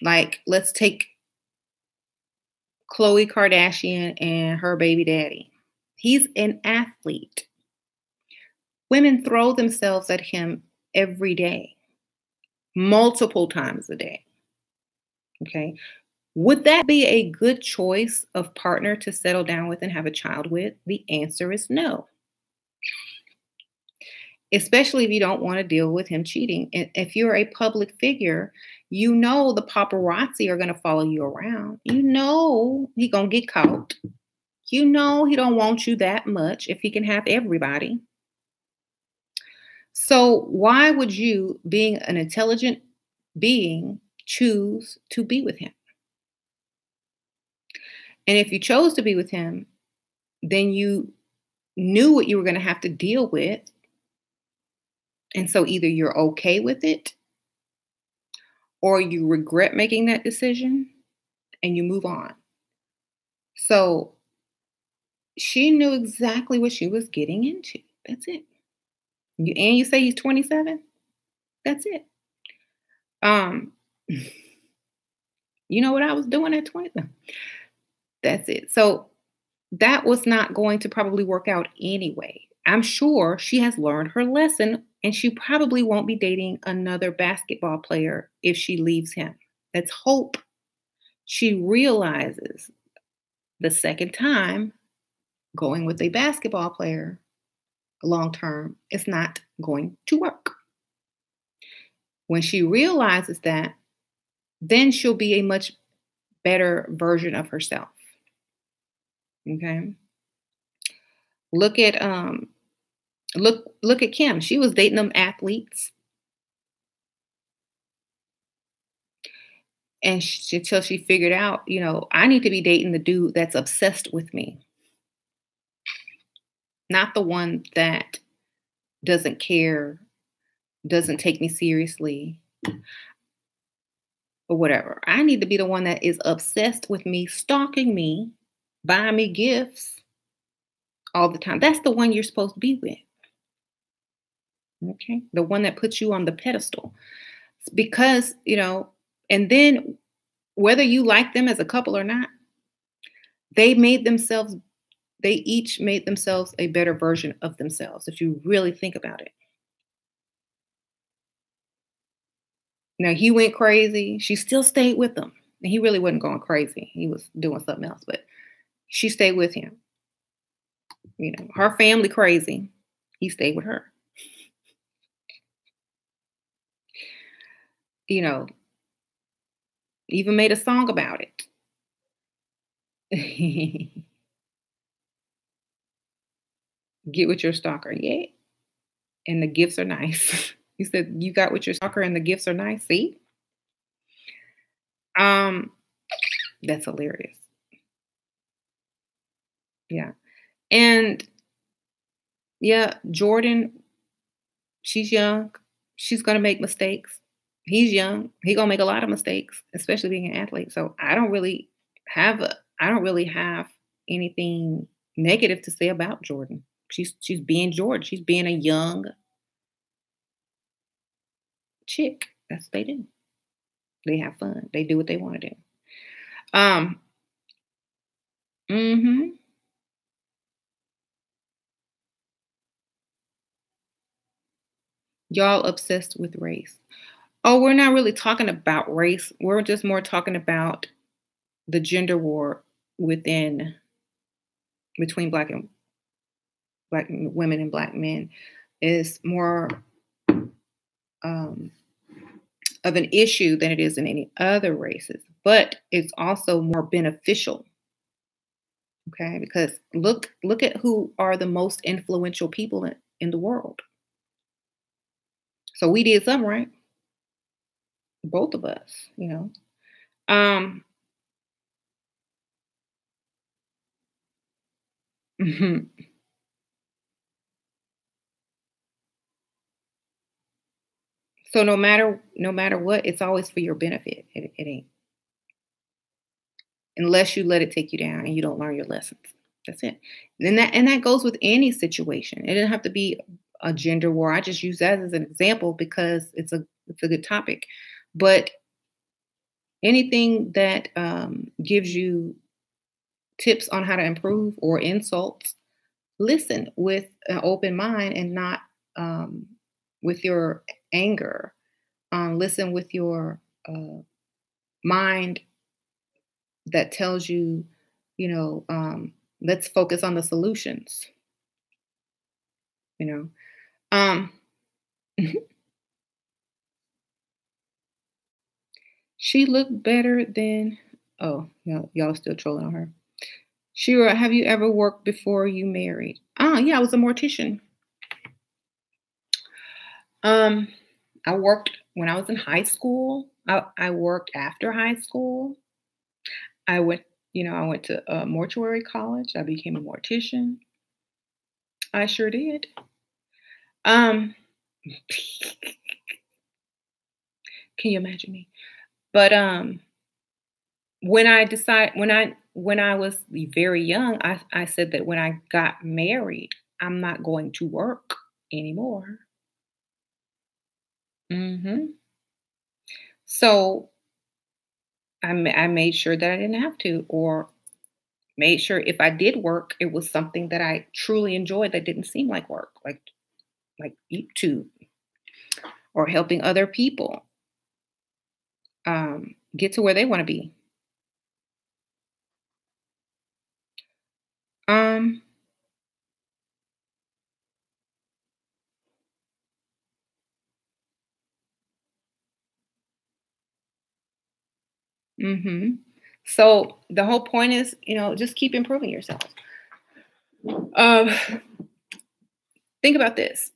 Like let's take Khloe Kardashian and her baby daddy. He's an athlete. Women throw themselves at him every day, multiple times a day. Okay. Would that be a good choice of partner to settle down with and have a child with? The answer is no, especially if you don't want to deal with him cheating. And if you're a public figure, the paparazzi are going to follow you around. He going to get caught. He don't want you that much if he can have everybody. So why would you, being an intelligent being, choose to be with him? And if you chose to be with him, then you knew what you were going to have to deal with. And so either you're okay with it or you regret making that decision and you move on. So she knew exactly what she was getting into. That's it. And you say he's 27? That's it. Um, you know what I was doing at 20? That's it. So that was not going to probably work out anyway. I'm sure she has learned her lesson and she probably won't be dating another basketball player if she leaves him. Let's hope she realizes the second time going with a basketball player long term is not going to work. When she realizes that, then she'll be a much better version of herself. Okay. Look at look at Kim. She was dating them athletes and until she figured out, I need to be dating the dude that's obsessed with me, not the one that doesn't care, doesn't take me seriously, or whatever. I need to be the one that is obsessed with me, stalking me, buying me gifts all the time. That's the one you're supposed to be with. Okay. The one that puts you on the pedestal. Because, and then whether you like them as a couple or not, they made themselves, they each made themselves a better version of themselves, if you really think about it. Now, he went crazy. She still stayed with him. And he really wasn't going crazy. He was doing something else, but she stayed with him. Her family crazy. He stayed with her. Even made a song about it. Get with your stalker. Yeah. And the gifts are nice. You said you got with your stalker and the gifts are nice. See? Um, that's hilarious. Yeah. And yeah, Jordan, she's young. She's gonna make mistakes. He's young. He gonna make a lot of mistakes, especially being an athlete. So I don't really have anything negative to say about Jordan. She's being Jordan. She's being a young chick. That's what they do. They have fun. They do what they want to do. Um, mhm. Y'all obsessed with race. Oh, we're not really talking about race. We're just more talking about the gender war within between black women and black men is more um, of an issue than it is in any other races, but it's also more beneficial. Okay, because look at who are the most influential people in the world. So we did something right, both of us. Um, so no matter what, it's always for your benefit. It ain't unless you let it take you down and you don't learn your lessons. That's it. And that goes with any situation. It doesn't have to be a gender war. I just use that as an example because it's a good topic. But anything that gives you tips on how to improve or insults, listen with an open mind and not um, with your anger. Listen with your mind that tells you, let's focus on the solutions. You know, um, she looked better than. Oh, y'all still trolling on her. Shira, have you ever worked before you married? Yeah, I was a mortician. Um, I worked when I was in high school. I worked after high school. I went, I went to a mortuary college. I became a mortician. I sure did. Um, Can you imagine me? But when I was very young, I said that when I got married, I'm not going to work anymore. Mhm. So I made sure that I didn't have to, or made sure if I did work, it was something that I truly enjoyed that didn't seem like work, like YouTube or helping other people get to where they want to be. Um, mhm. So the whole point is, just keep improving yourself. Um, think about this.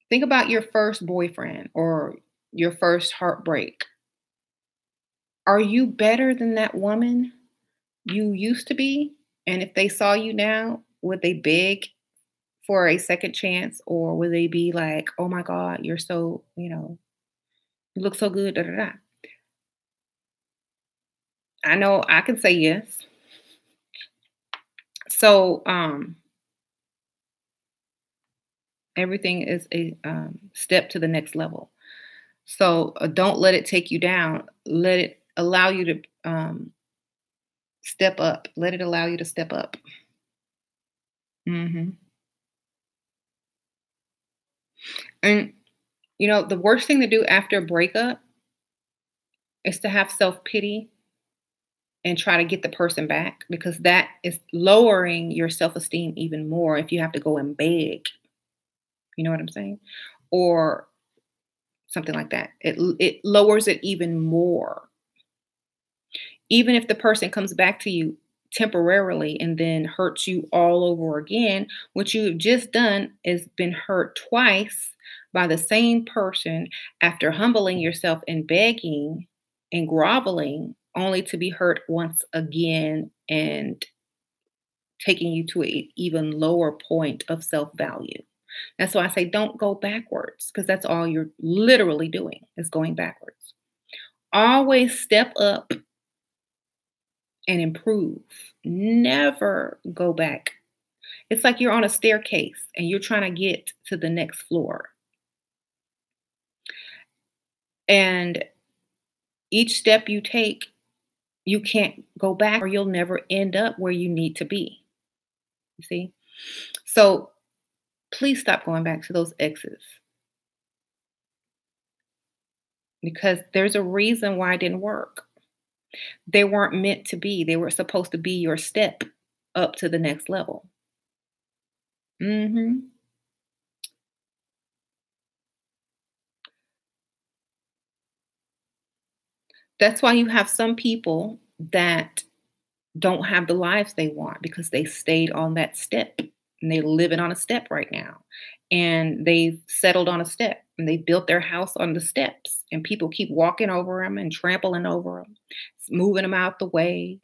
Think about your first boyfriend or your first heartbreak. Are you better than that woman you used to be? And if they saw you now, would they beg for a second chance, or would they be like, "Oh my god, you're so, you look so good, da da da." I know I can say yes. So, everything is a step to the next level. So, don't let it take you down. Let it allow you to step up. Let it allow you to step up. Hmm. And the worst thing to do after a breakup is to have self pity and try to get the person back, because that is lowering your self esteem even more if you have to go and beg. You know what I'm saying? Or something like that. It lowers it even more. Even if the person comes back to you temporarily and then hurts you all over again, what you've just done is been hurt twice by the same person after humbling yourself and begging and groveling, only to be hurt once again and taking you to an even lower point of self value. That's why I say don't go backwards, because that's all you're literally doing is going backwards. Always step up and improve. Never go back. It's like you're on a staircase and you're trying to get to the next floor. And each step you take, you can't go back, or you'll never end up where you need to be. You see? So please stop going back to those exes, because there's a reason why it didn't work. They weren't meant to be. They were supposed to be your step up to the next level. Mhm. That's why you have some people that don't have the lives they want, because they stayed on that step and they're living on a step right now. And they've settled on a step and they built their house on the steps, and people keep walking over them and trampling over them, moving them out the way,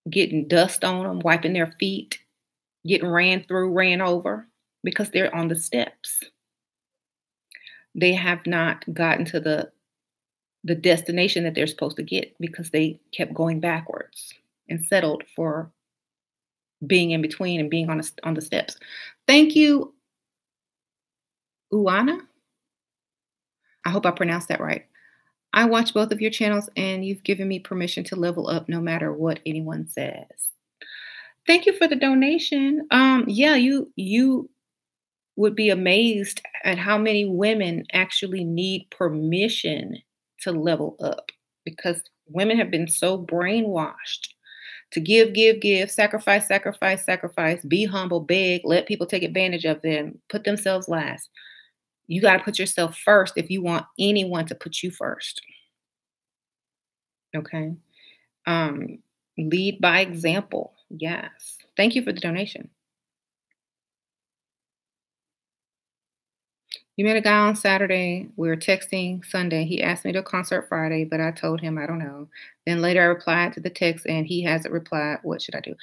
getting dust on them, wiping their feet, getting ran through, ran over, because they're on the steps. They have not gotten to the destination that they're supposed to get, because they kept going backwards and settled for being in between and being on the steps. Thank you, Uana. I hope I pronounced that right. I watch both of your channels and you've given me permission to level up no matter what anyone says. Thank you for the donation. Yeah, you would be amazed at how many women actually need permission to level up, because women have been so brainwashed to give, give, give, sacrifice, sacrifice, sacrifice, be humble, beg, let people take advantage of them, put themselves last. You got to put yourself first if you want anyone to put you first. Okay. Um, lead by example. Yes. Thank you for the donation. You met a guy on Saturday. We were texting Sunday. He asked me to concert Friday, but I told him I don't know. Then later I replied to the text and he hasn't replied. What should I do?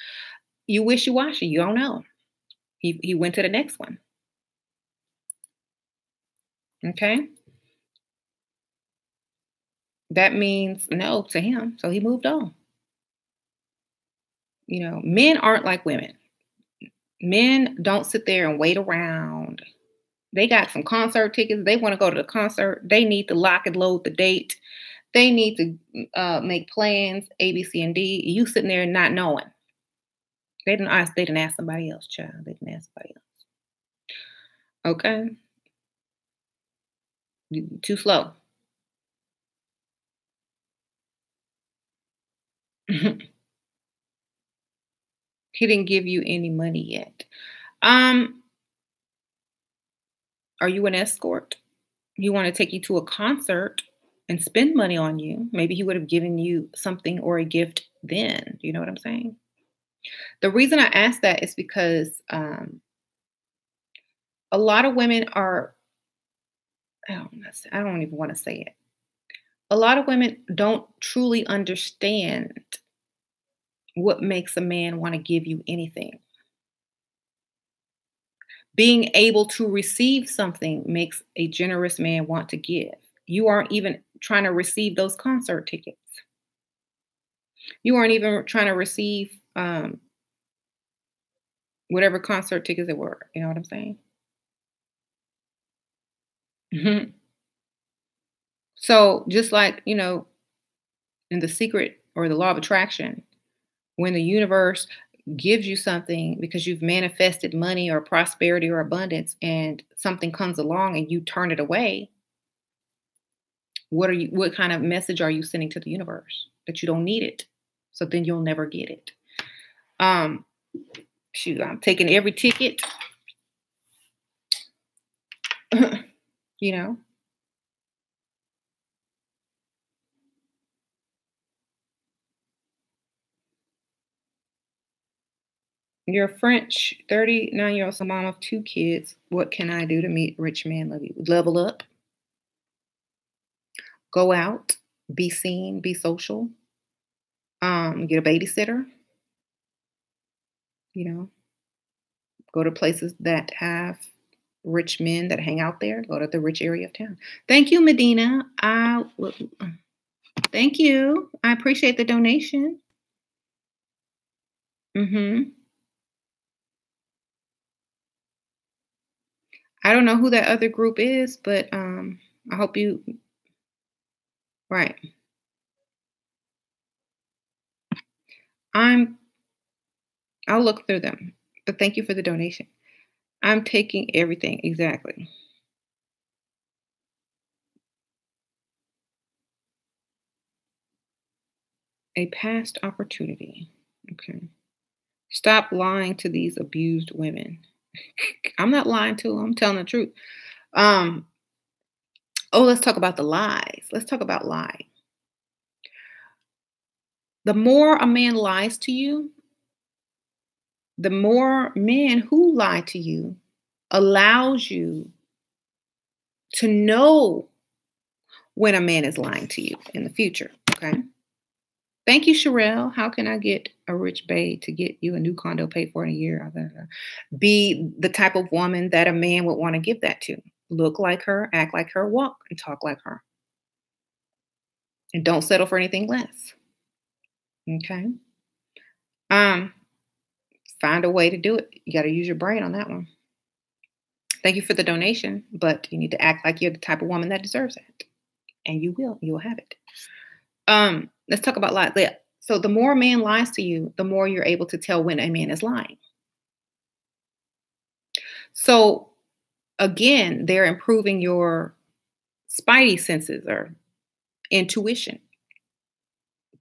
You wishy washy. You don't know. He went to the next one. Okay. That means no to him. So he moved on. Men aren't like women. Men don't sit there and wait around. They got some concert tickets. They want to go to the concert. They need to lock and load the date. They need to make plans, A, B, C, and D. You sitting there not knowing. They didn't ask. They didn't ask somebody else, child. They didn't ask somebody else. Okay, you too slow. He didn't give you any money yet. Um, are you an escort? You want to take you to a concert and spend money on you. Maybe he would have given you something or a gift then. You know what I'm saying? The reason I ask that is because a lot of women are, I don't even want to say it. A lot of women don't truly understand what makes a man want to give you anything. Being able to receive something makes a generous man want to give. You aren't even trying to receive those concert tickets. You aren't even trying to receive whatever concert tickets it were. You know what I'm saying? Mhm. So just like, in the secret or the law of attraction, when the universe gives you something because you've manifested money or prosperity or abundance and something comes along and you turn it away, what kind of message are you sending to the universe? That you don't need it. So then you'll never get it. Um Shoot, I'm taking every ticket, you know. You're French, 39-year-old mom of two kids. What can I do to meet rich man love you? Level up, go out, be seen, be social, get a babysitter, you know, go to places that have rich men that hang out there, go to the rich area of town. Thank you, Medina. Thank you. I appreciate the donation. Hmm. I don't know who that other group is, but I hope you right. I'm I'll look through them. But thank you for the donation. I'm taking everything exactly. A past opportunity. Okay. Stop lying to these abused women. I'm not lying to them. I'm telling the truth. Um, oh, let's talk about the lies. Let's talk about lying. The more a man lies to you, the more men who lie to you allows you to know when a man is lying to you in the future. Okay. Thank you, Sherelle. How can I get a rich babe to get you a new condo paid for in a year? Be the type of woman that a man would want to give that to. Look like her, act like her, walk and talk like her. And don't settle for anything less. Okay. Um, Find a way to do it. You got to use your brain on that one. Thank you for the donation, but you need to act like you're the type of woman that deserves it. And you will. You will have it. Let's talk about lies. Yeah. So the more a man lies to you, the more you're able to tell when a man is lying. So again, they're improving your spidey senses or intuition.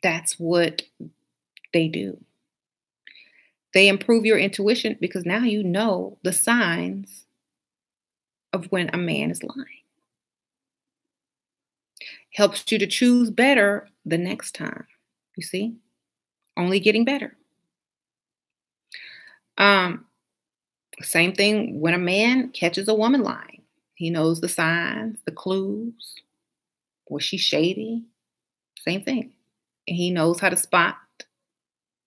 That's what they do. They improve your intuition because now you know the signs of when a man is lying. Helps you to choose better the next time. You see? Only getting better. Um, Same thing when a man catches a woman lying. He knows the signs, the clues. Was she shady? Same thing. And he knows how to spot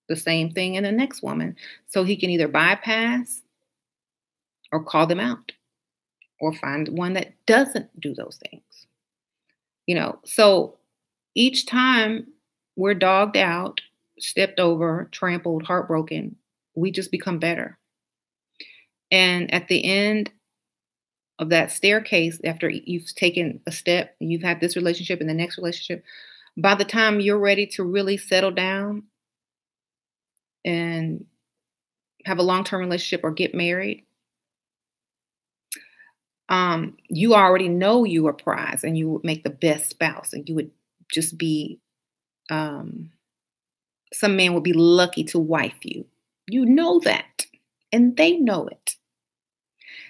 the same thing in the next woman. So he can either bypass or call them out. or find one that doesn't do those things. So each time we're dogged out, stepped over, trampled, heartbroken, we just become better. And at the end of that staircase, after you've taken a step, you've had this relationship and the next relationship, by the time you're ready to really settle down and have a long-term relationship or get married, you already know you are prized and you would make the best spouse and you would just be, um, some man would be lucky to wife you. You know that, and they know it.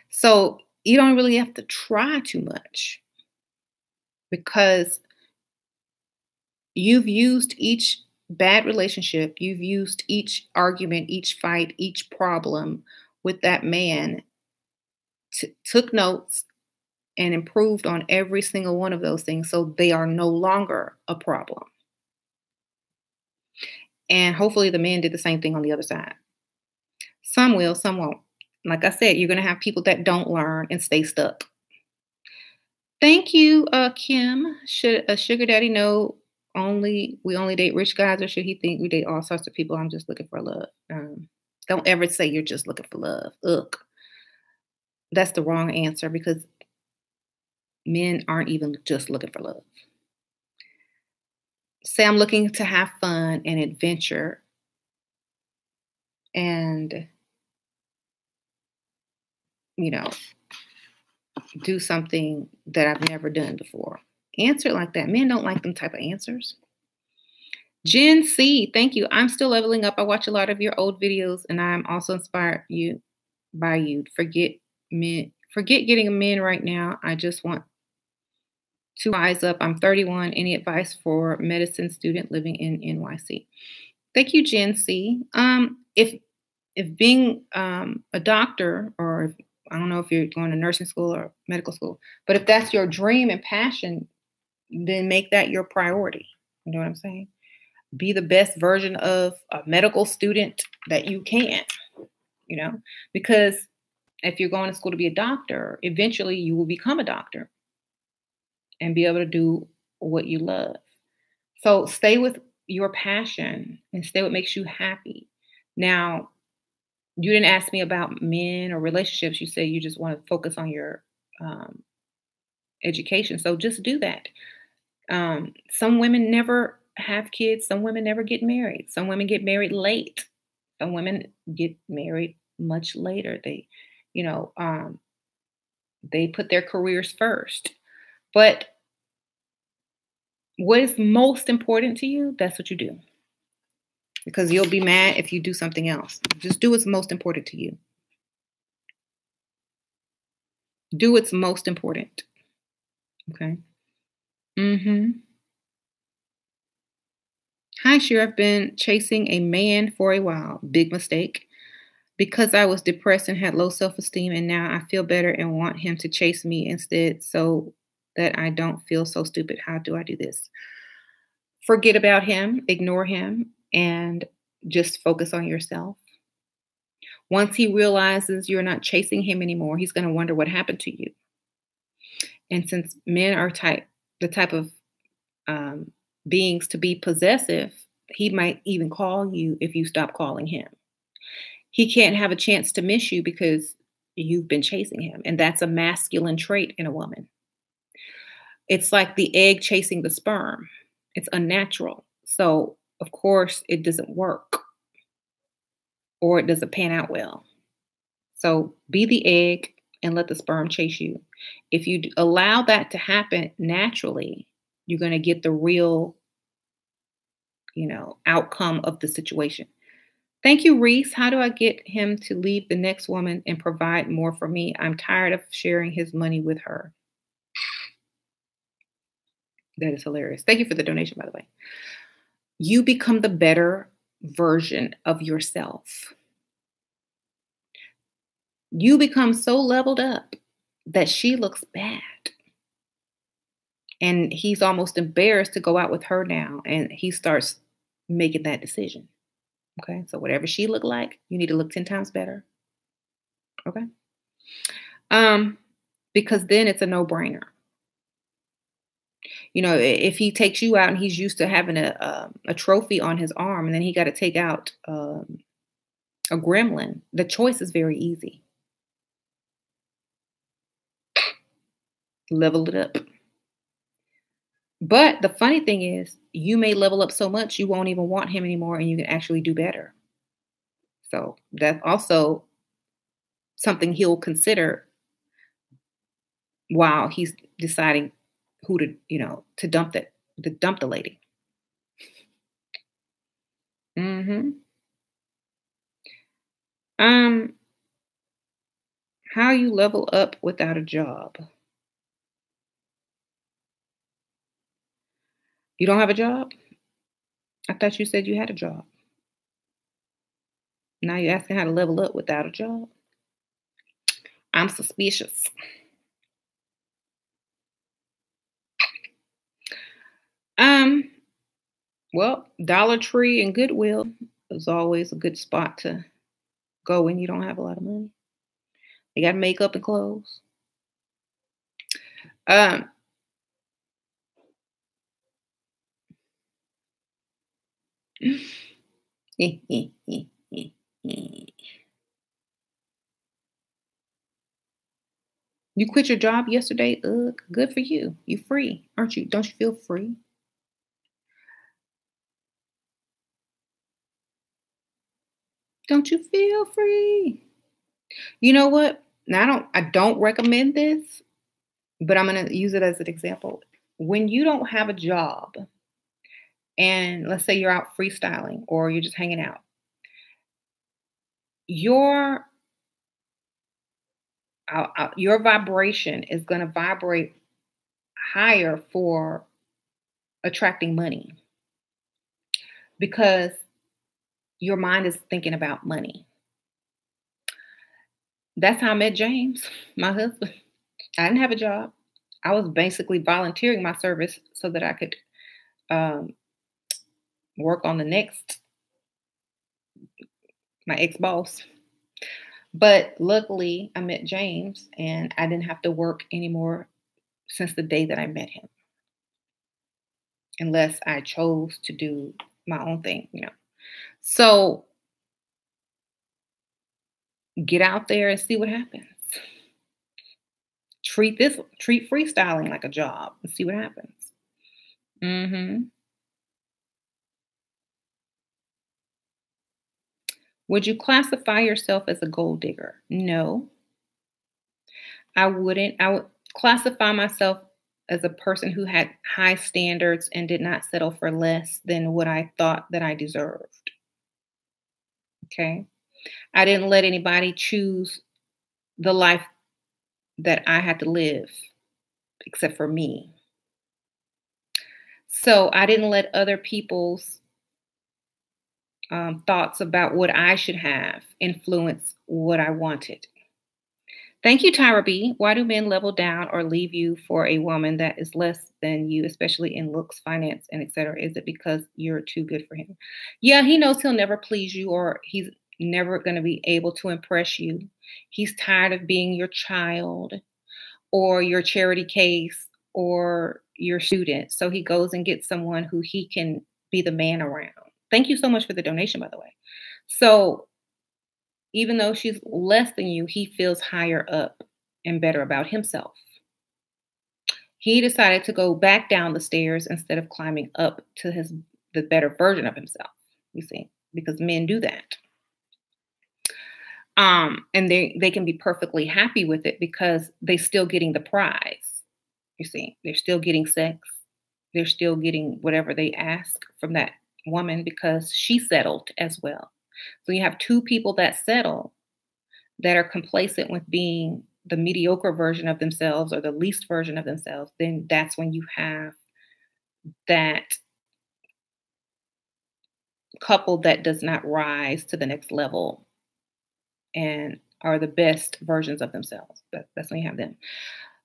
So you don't really have to try too much because you've used each bad relationship, you've used each argument, each fight, each problem with that man, took notes and improved on every single one of those things so they are no longer a problem. And hopefully the man did the same thing on the other side. Some will, some won't. Like I said, you're going to have people that don't learn and stay stuck. Thank you, Kim. Should a sugar daddy know we only date rich guys, or should he think we date all sorts of people? I'm just looking for love. Don't ever say you're just looking for love. Ugh, that's the wrong answer because men aren't even just looking for love. Say I'm looking to have fun and adventure and, you know, do something that I've never done before. Answer it like that. Men don't like them type of answers. Jen C, thank you. I'm still leveling up. I watch a lot of your old videos and I'm also inspired by you. Forget getting a man right now. I just want to rise up. I'm 31. Any advice for medicine student living in NYC? Thank you, Jen C. If being a doctor, or if, I don't know if you're going to nursing school or medical school, but if that's your dream and passion, then make that your priority. You know what I'm saying? Be the best version of a medical student that you can, because if you're going to school to be a doctor, eventually you will become a doctor and be able to do what you love. So stay with your passion and stay what makes you happy. Now, you didn't ask me about men or relationships. You say you just want to focus on your education. So just do that. Some women never have kids. Some women never get married. Some women get married late. Some women get married much later. They put their careers first. But what is most important to you, that's what you do. Because you'll be mad if you do something else. Just do what's most important to you. Do what's most important. Okay? Hi, sure. I've been chasing a man for a while. Big mistake. Because I was depressed and had low self-esteem, and now I feel better and want him to chase me instead so that I don't feel so stupid. How do I do this? Forget about him, ignore him, and just focus on yourself. Once he realizes you're not chasing him anymore, he's going to wonder what happened to you. And since men are the type of beings to be possessive, he might even call you if you stop calling him. He can't have a chance to miss you because you've been chasing him. And that's a masculine trait in a woman. It's like the egg chasing the sperm. It's unnatural. So, of course, it doesn't work or it doesn't pan out well. So be the egg and let the sperm chase you. If you allow that to happen naturally, you're going to get the real, outcome of the situation. Thank you, Reese. How do I get him to leave the next woman and provide more for me? I'm tired of sharing his money with her. That is hilarious. Thank you for the donation, by the way. You become the better version of yourself. You become so leveled up that she looks bad. And he's almost embarrassed to go out with her now. And he starts making that decision. Okay. So whatever she looked like, you need to look 10 times better. Okay. because then it's a no-brainer. If he takes you out and he's used to having a trophy on his arm, and then he got to take out a gremlin, the choice is very easy. Level it up. But the funny thing is, you may level up so much you won't even want him anymore, and you can actually do better. So that's also something he'll consider while he's deciding who to dump the lady. Hmm. Um, how you level up without a job? You don't have a job? I thought you said you had a job. Now you're asking how to level up without a job? I'm suspicious. Um, well, Dollar Tree and Goodwill is always a good spot to go when you don't have a lot of money. They got makeup and clothes. Um, you quit your job yesterday? Ugh, good for you. You free, aren't you? Don't you feel free? Don't you feel free? You know what? Now I don't recommend this, but I'm gonna use it as an example. When you don't have a job and let's say you're out freestyling or you're just hanging out, your your vibration is going to vibrate higher for attracting money because your mind is thinking about money. That's how I met James, my husband. I didn't have a job. I was basically volunteering my service so that I could um, work on the next my ex boss. But luckily, I met James, and I didn't have to work anymore since the day that I met him, unless I chose to do my own thing. So get out there and see what happens. Treat freestyling like a job and see what happens. Hmm. Would you classify yourself as a gold digger? No, I wouldn't. I would classify myself as a person who had high standards and did not settle for less than what I thought that I deserved. Okay. I didn't let anybody choose the life that I had to live except for me. So I didn't let other people's thoughts about what I should have influence what I wanted. Thank you, Tyra B. Why do men level down or leave you for a woman that is less than you, especially in looks, finance, and etc.? Is it because you're too good for him? Yeah, he knows he'll never please you or he's never going to be able to impress you. He's tired of being your child or your charity case or your student. So he goes and gets someone who he can be the man around. Thank you so much for the donation, by the way. So even though she's less than you, he feels higher up and better about himself. He decided to go back down the stairs instead of climbing up to the better version of himself. You see, because men do that. And they can be perfectly happy with it because they're still getting the prize. You see, they're still getting sex. They're still getting whatever they ask from that woman because she settled as well. So you have two people that settle that are complacent with being the mediocre version of themselves or the least version of themselves, then that's when you have that couple that does not rise to the next level and are the best versions of themselves. That's when you have them.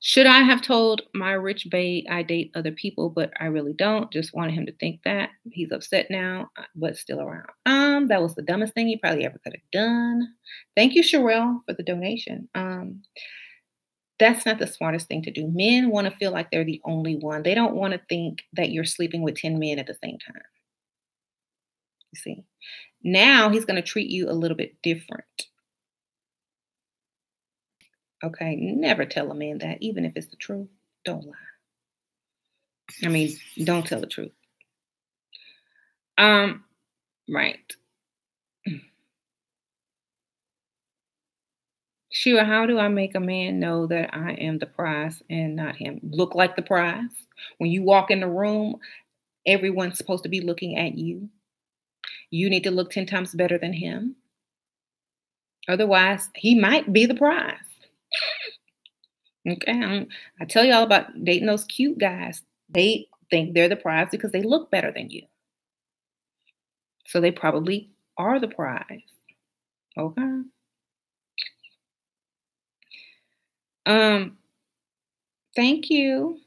Should I have told my rich bae I date other people, but I really don't? Just wanted him to think that. He's upset now, but still around. That was the dumbest thing he probably ever could have done. Thank you, Sherelle, for the donation. That's not the smartest thing to do. Men want to feel like they're the only one. They don't want to think that you're sleeping with 10 men at the same time. You see? Now he's going to treat you a little bit different. Okay? Never tell a man that, even if it's the truth. Don't lie. I mean, don't tell the truth. Right. Sheila, how do I make a man know that I am the prize and not him? Look like the prize. When you walk in the room, everyone's supposed to be looking at you. You need to look 10 times better than him. Otherwise, he might be the prize. Okay. I tell you all about dating those cute guys. They think they're the prize because they look better than you. So they probably are the prize. Okay. Thank you.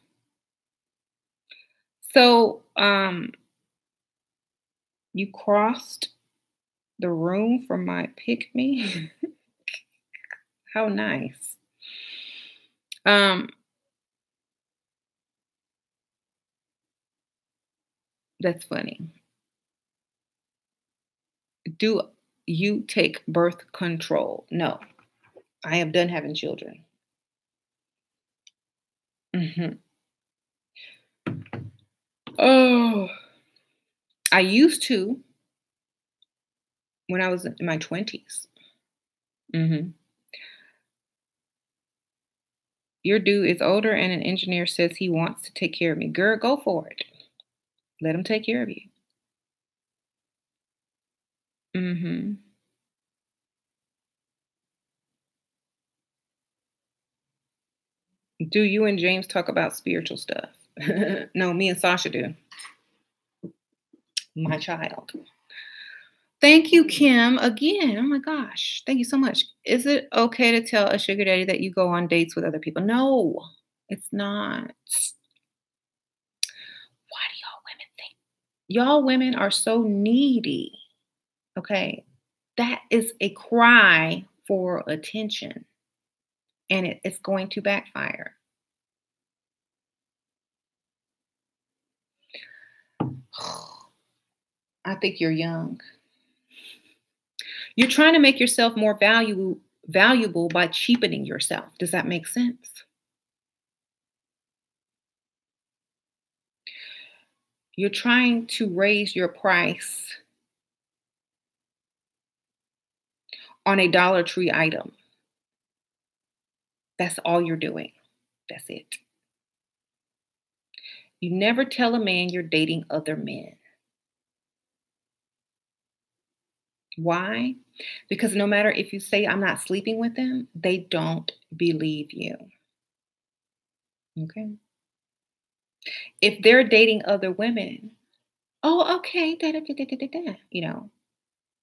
So, you crossed the room for my pick me. How nice. Um, that's funny. Do you take birth control? No, I am done having children. Hmm. Oh, I used to when I was in my 20s. Hmm. Your dude is older and an engineer says he wants to take care of me. Girl, go for it. Let him take care of you. Hmm. Do you and James talk about spiritual stuff? No, me and Sasha do. My child. Thank you, Kim. Again, oh my gosh, thank you so much. Is it okay to tell a sugar daddy that you go on dates with other people? No, it's not. Why do y'all women think? Y'all women are so needy. Okay. That is a cry for attention and it's going to backfire. I think you're young. You're trying to make yourself more valuable by cheapening yourself. Does that make sense? You're trying to raise your price on a Dollar Tree item. That's all you're doing. That's it. You never tell a man you're dating other men. Why? Because no matter if you say, I'm not sleeping with them, they don't believe you. Okay. If they're dating other women, oh, okay, da, da, da, da, da, da,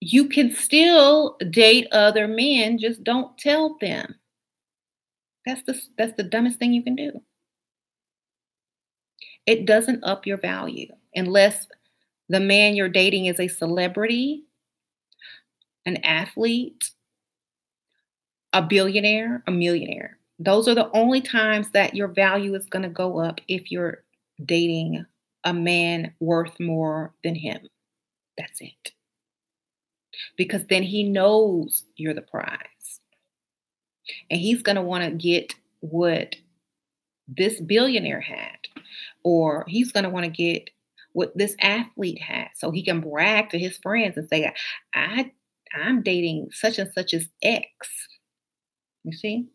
you can still date other men, just don't tell them. That's the dumbest thing you can do. It doesn't up your value unless the man you're dating is a celebrity, an athlete, a billionaire, a millionaire. Those are the only times that your value is going to go up if you're dating a man worth more than him. That's it. Because then he knows you're the prize. And he's going to want to get what this billionaire had, or he's going to want to get what this athlete had so he can brag to his friends and say, I'm dating such and such as X. You see?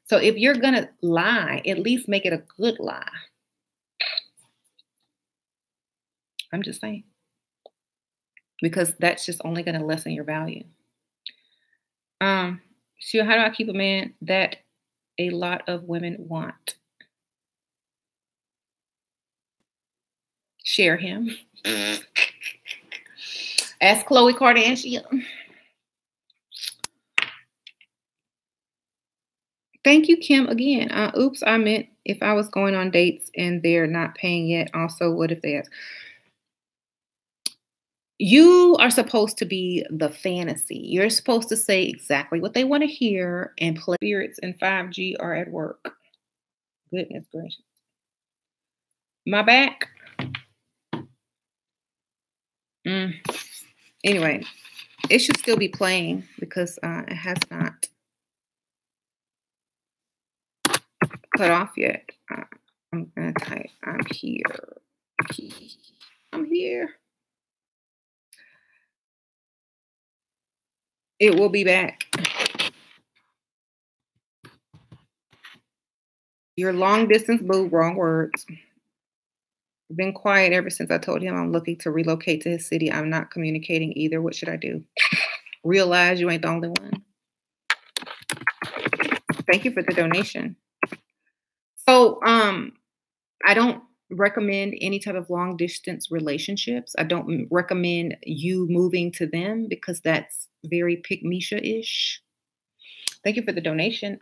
So if you're going to lie, at least make it a good lie. I'm just saying. Because that's just only going to lessen your value. So how do I keep a man that a lot of women want? Share him. Ask Khloe Kardashian. Thank you, Kim. Again, oops, I meant if I was going on dates and they're not paying yet. Also, what if they ask? You are supposed to be the fantasy. You're supposed to say exactly what they want to hear and play. Spirits and 5G are at work. Goodness gracious. My back. Mm. Anyway, it should still be playing because it has not cut off yet. I'm going to type, I'm here. I'm here. It will be back. Your long distance boo, wrong words. Been quiet ever since I told him I'm looking to relocate to his city. I'm not communicating either. What should I do? Realize you ain't the only one. Thank you for the donation. So, I don't recommend any type of long distance relationships. I don't recommend you moving to them because that's very pick ish. Thank you for the donation.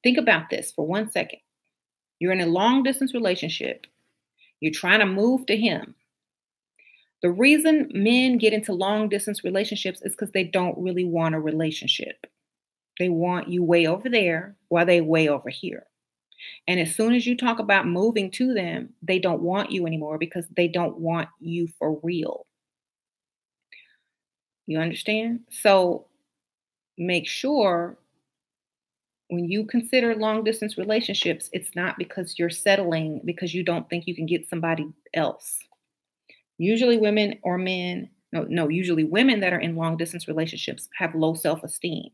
Think about this for 1 second. You're in a long distance relationship. You're trying to move to him. The reason men get into long distance relationships is because they don't really want a relationship. They want you way over there while they way over here. And as soon as you talk about moving to them, they don't want you anymore because they don't want you for real. You understand? So make sure when you consider long distance relationships, it's not because you're settling because you don't think you can get somebody else. Usually women or men, usually women that are in long distance relationships have low self-esteem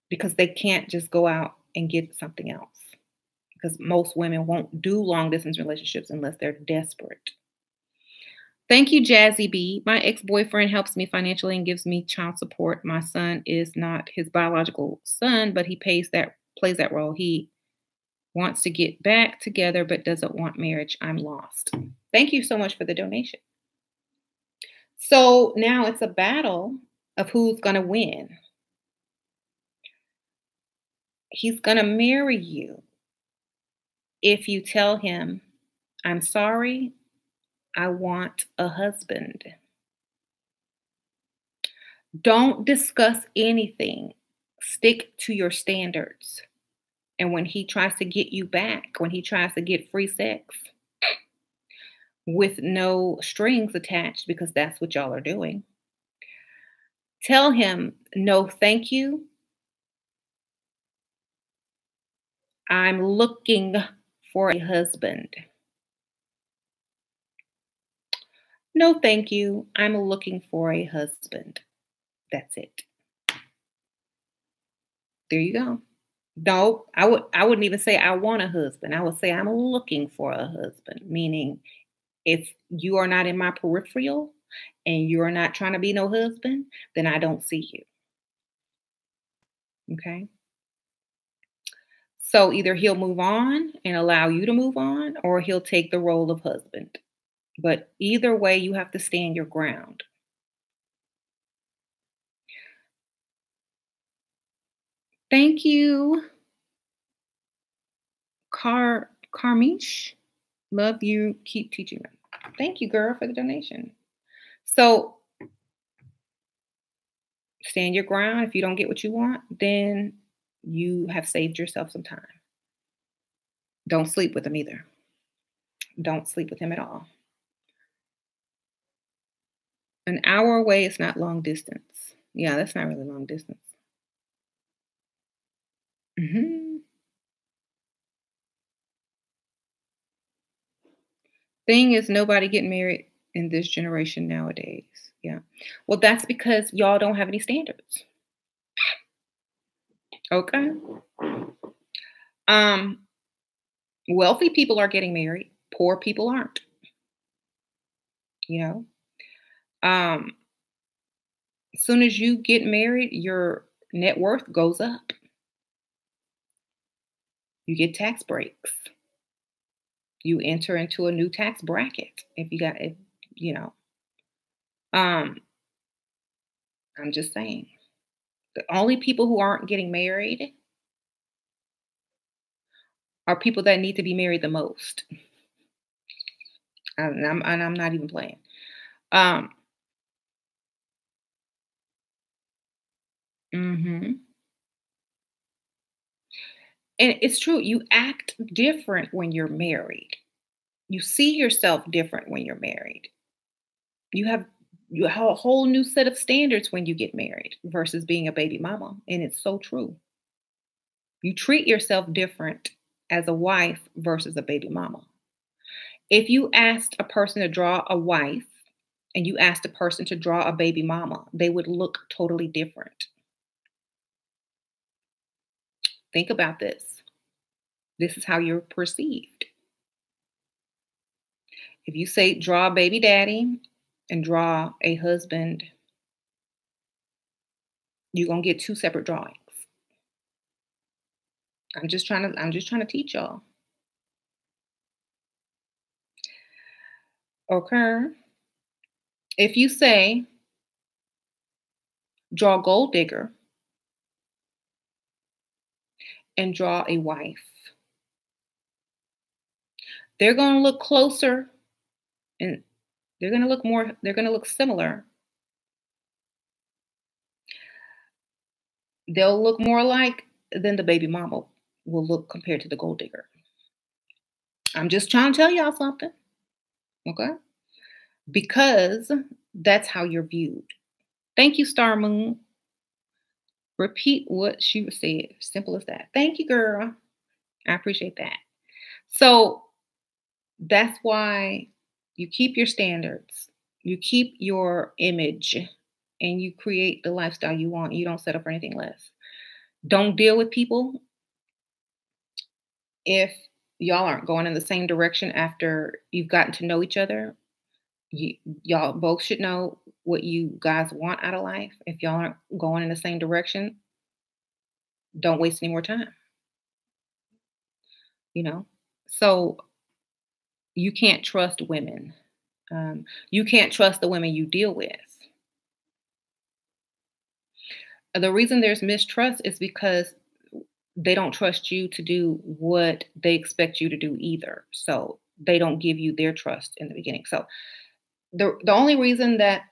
because they can't just go out and get something else. Because most women won't do long distance relationships unless they're desperate. Thank you, Jazzy B. My ex-boyfriend helps me financially and gives me child support. My son is not his biological son, but he plays that role. He wants to get back together but doesn't want marriage. I'm lost. Thank you so much for the donation. So now it's a battle of who's going to win. He's going to marry you if you tell him, I'm sorry, I want a husband. Don't discuss anything. Stick to your standards. And when he tries to get you back, when he tries to get free sex with no strings attached, because that's what y'all are doing, tell him, no, thank you. I'm looking for a husband. No, thank you. I'm looking for a husband. That's it. There you go. No, I wouldn't even say I want a husband. I would say I'm looking for a husband, meaning if you are not in my peripheral and you're not trying to be no husband, then I don't see you. Okay? So either he'll move on and allow you to move on, or he'll take the role of husband. But either way, you have to stand your ground. Thank you, Carmish. Love you. Keep teaching them. Thank you, girl, for the donation. So stand your ground. If you don't get what you want, then you have saved yourself some time. Don't sleep with him either. Don't sleep with him at all. An hour away is not long distance. Yeah, that's not really long distance. Thing is, nobody getting married in this generation nowadays. Yeah. Well, that's because y'all don't have any standards. Okay. Wealthy people are getting married. Poor people aren't. You know. As soon as you get married, your net worth goes up. You get tax breaks. You enter into a new tax bracket I'm just saying. The only people who aren't getting married are people that need to be married the most. And I'm not even playing. Um, mhm. And it's true, you act different when you're married. You see yourself different when you're married. You have you have a whole new set of standards when you get married versus being a baby mama, and it's so true. You treat yourself different as a wife versus a baby mama. If you asked a person to draw a wife and you asked a person to draw a baby mama, they would look totally different. Think about this. This is how you're perceived. If you say draw a baby daddy and draw a husband, you're gonna get two separate drawings. I'm just trying to teach y'all. Okay. If you say draw a gold digger and draw a wife, they're gonna look closer and they're gonna look similar. They'll look more alike than the baby mama will look compared to the gold digger. I'm just trying to tell y'all something, okay? Because that's how you're viewed. Thank you, Star Moon. Repeat what she said. Simple as that. Thank you, girl. I appreciate that. So that's why you keep your standards, you keep your image, and you create the lifestyle you want. You don't settle for anything less. Don't deal with people if y'all aren't going in the same direction after you've gotten to know each other. Y'all both should know what you guys want out of life. If y'all aren't going in the same direction, don't waste any more time, you know? So you can't trust women. You can't trust the women you deal with. The reason there's mistrust is because they don't trust you to do what they expect you to do either. So they don't give you their trust in the beginning. So the only reason that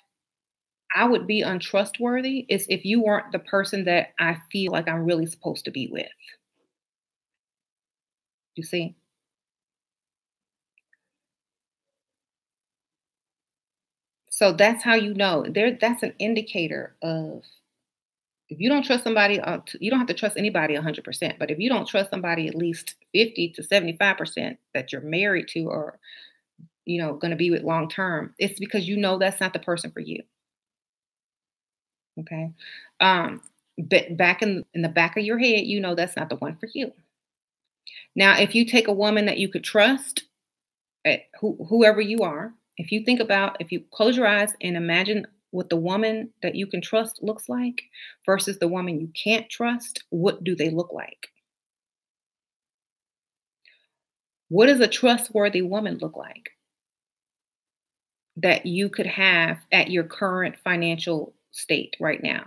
I would be untrustworthy is if you weren't the person that I feel like I'm really supposed to be with. You see? So that's how you know. That's an indicator of if you don't trust somebody, you don't have to trust anybody 100%. But if you don't trust somebody at least 50 to 75% that you're married to or going to be with long term, it's because you know that's not the person for you. Okay. Um, but back in the back of your head, you know that's not the one for you. Now, if you take a woman that you could trust, whoever you are, if you close your eyes and imagine what the woman that you can trust looks like versus the woman you can't trust, what do they look like? What does a trustworthy woman look like that you could have at your current financial state right now?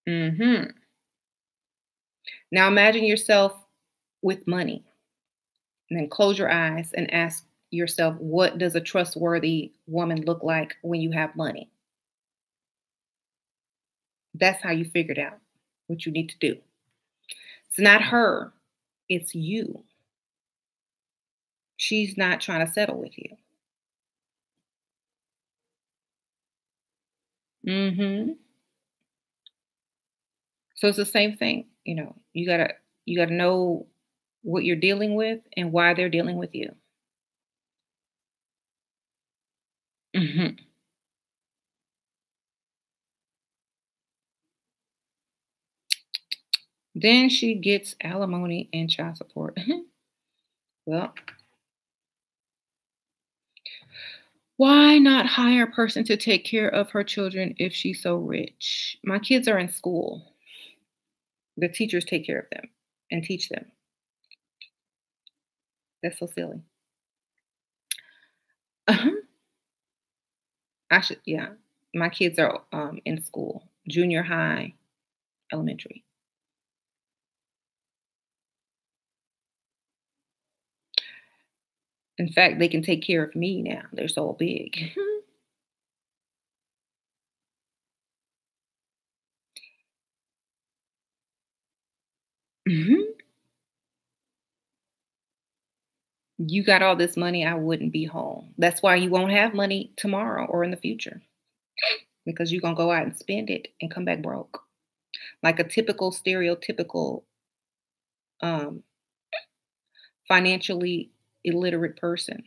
Hmm. Now imagine yourself with money and then close your eyes and ask yourself, what does a trustworthy woman look like when you have money? That's how you figured out what you need to do. It's not her, it's you. She's not trying to settle with you. Hmm. So it's the same thing. You gotta know what you're dealing with and why they're dealing with you. Hmm. Then she gets alimony and child support. Well, why not hire a person to take care of her children if she's so rich? My kids are in school. The teachers take care of them and teach them. That's so silly. Uh-huh. Yeah. My kids are in school, junior high, elementary. In fact, they can take care of me now. They're so big. Mhm. You got all this money, I wouldn't be home. That's why you won't have money tomorrow or in the future because you're going to go out and spend it and come back broke. Like a typical stereotypical um financially illiterate person.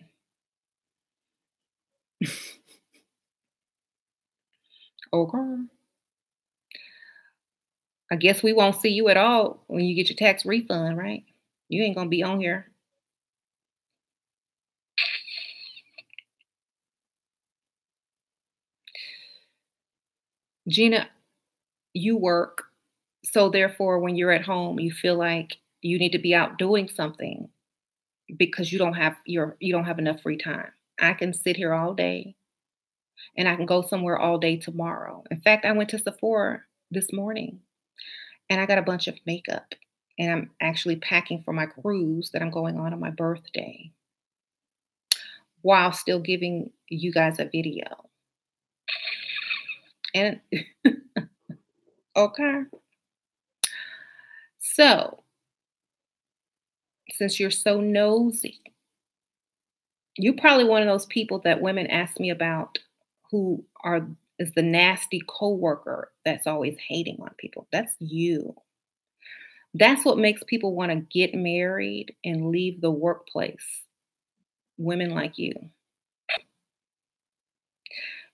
Okay. I guess we won't see you at all when you get your tax refund, right? You ain't going to be on here. Gina, you work. So therefore when you're at home, you feel like you need to be out doing something because you don't have enough free time. I can sit here all day and I can go somewhere all day tomorrow. In fact, I went to Sephora this morning and I got a bunch of makeup and I'm actually packing for my cruise that I'm going on my birthday while still giving you guys a video. And okay. So, since you're so nosy, you probably one of those people that women ask me about who are is the nasty coworker that's always hating on people. That's you. That's what makes people want to get married and leave the workplace. Women like you.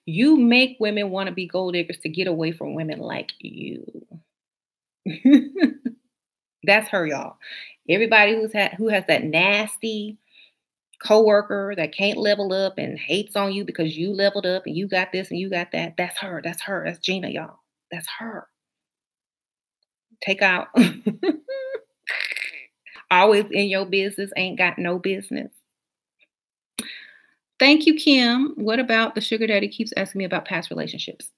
You make women want to be gold diggers to get away from women like you. That's her, y'all. Everybody who has that nasty coworker that can't level up and hates on you because you leveled up and you got this and you got that. That's her. That's her. That's Gina, y'all. That's her. Take out. Always in your business, ain't got no business. Thank you, Kim. What about the sugar daddy keeps asking me about past relationships?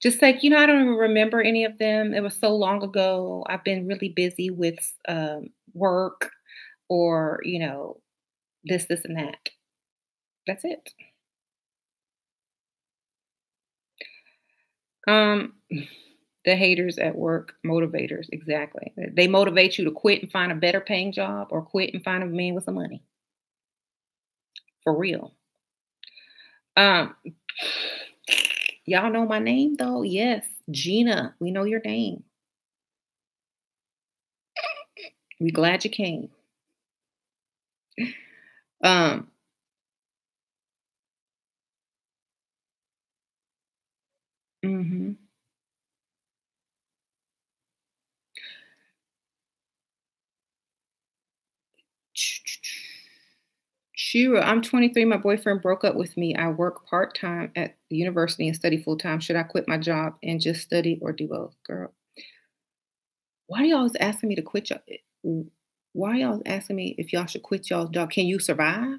Just like, I don't even remember any of them. It was so long ago. I've been really busy with work or, this, and that. That's it. Um, the haters at work, motivators, exactly. They motivate you to quit and find a better paying job or quit and find a man with some money. For real. Um, y'all know my name though? Yes, Gina. We know your name. We glad you came. Um, mhm. Shira, I'm 23. My boyfriend broke up with me. I work part time at the university and study full time. Should I quit my job and just study or do both? Girl, why do y'all always asking me to quit y'all? Why y'all asking me if y'all should quit y'all's job? Can you survive?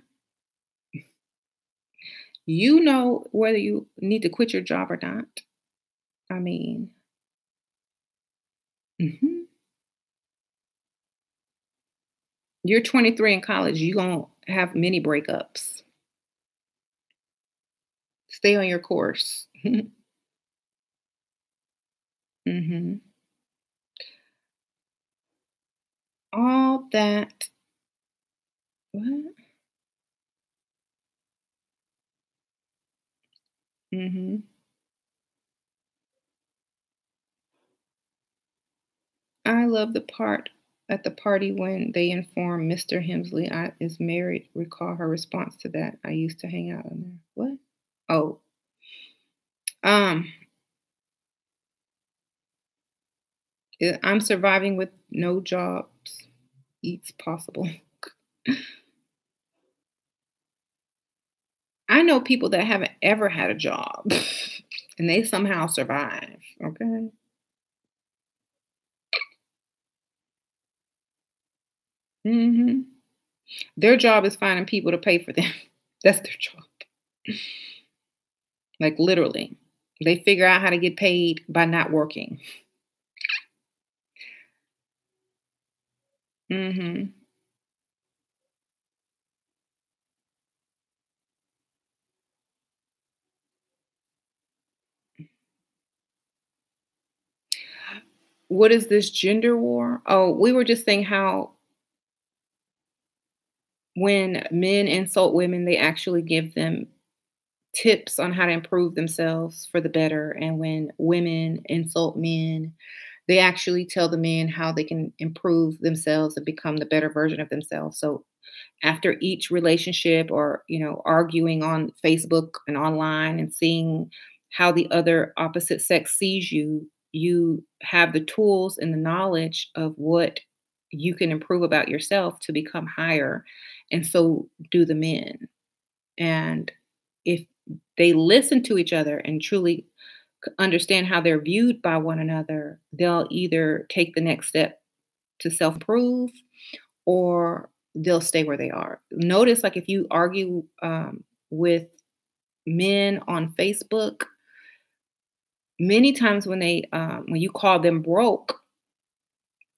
You know whether you need to quit your job or not. I mean, mhm. You're 23 in college. You gonna have many breakups. Stay on your course. hmm All that. What? hmm I love the part at the party when they inform Mr. Hemsley I is married. Recall her response to that. I used to hang out in there. What? Oh, um, I'm surviving with no jobs. Eats possible. I know people that haven't ever had a job and they somehow survive. Okay. hmm Their job is finding people to pay for them. That's their job. Like literally. They figure out how to get paid by not working. hmm What is this gender war? Oh, we were just saying how when men insult women, they actually give them tips on how to improve themselves for the better. And when women insult men, they actually tell the men how they can improve themselves and become the better version of themselves. So after each relationship or, arguing on Facebook and online and seeing how the other opposite sex sees you, you have the tools and the knowledge of what you can improve about yourself to become higher. And so do the men. And if they listen to each other and truly understand how they're viewed by one another, they'll either take the next step to self improve or they'll stay where they are. Notice, like, if you argue with men on Facebook, many times when you call them broke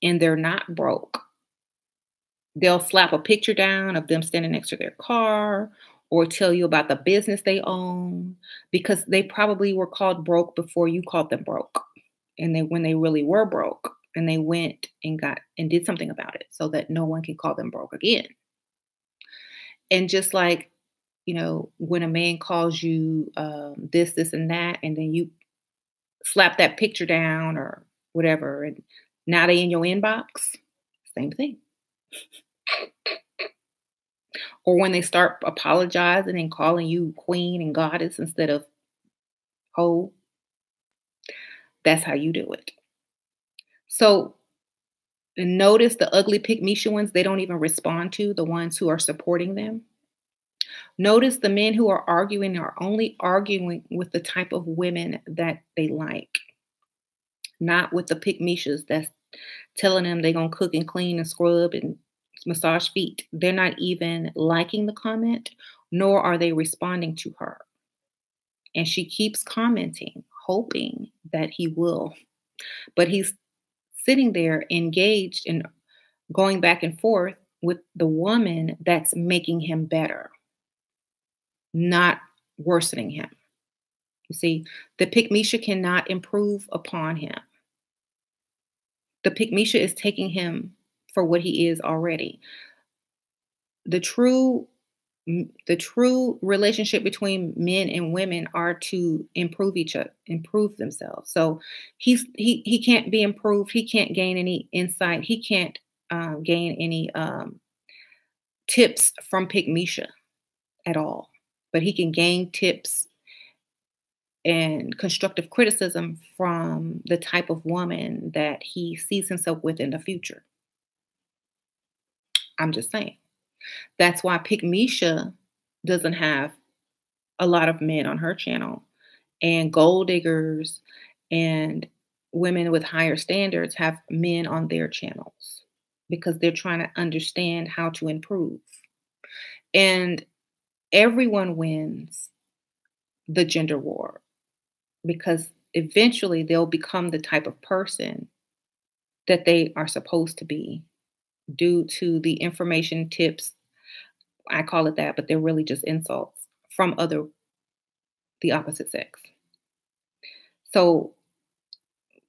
and they're not broke, they'll slap a picture down of them standing next to their car or tell you about the business they own because they probably were called broke before you called them broke. And when they really were broke and they went and got and did something about it so that no one can call them broke again. And just like, when a man calls you this, and that, and then you slap that picture down or whatever, and now they in your inbox, same thing. Or when they start apologizing and calling you queen and goddess instead of hoe, that's how you do it. So notice the ugly pygmisha ones, they don't even respond to the ones who are supporting them. Notice the men who are arguing are only arguing with the type of women that they like, not with the pygmishas that's telling them they're going to cook and clean and scrub and massage feet. They're not even liking the comment, nor are they responding to her. And she keeps commenting, hoping that he will. But he's sitting there engaged and going back and forth with the woman that's making him better, not worsening him. You see, the pygmisha cannot improve upon him. The pygmisha is taking him for what he is already. The true relationship between men and women are to improve each other, improve themselves. So he can't be improved. He can't gain any insight. He can't gain any tips from pygmisha at all. But he can gain tips and constructive criticism from the type of woman that he sees himself with in the future. I'm just saying. That's why Pygmisha doesn't have a lot of men on her channel. And gold diggers and women with higher standards have men on their channels because they're trying to understand how to improve. And everyone wins the gender war because eventually they'll become the type of person that they are supposed to be due to the information tips. I call it that, but they're really just insults from the opposite sex. So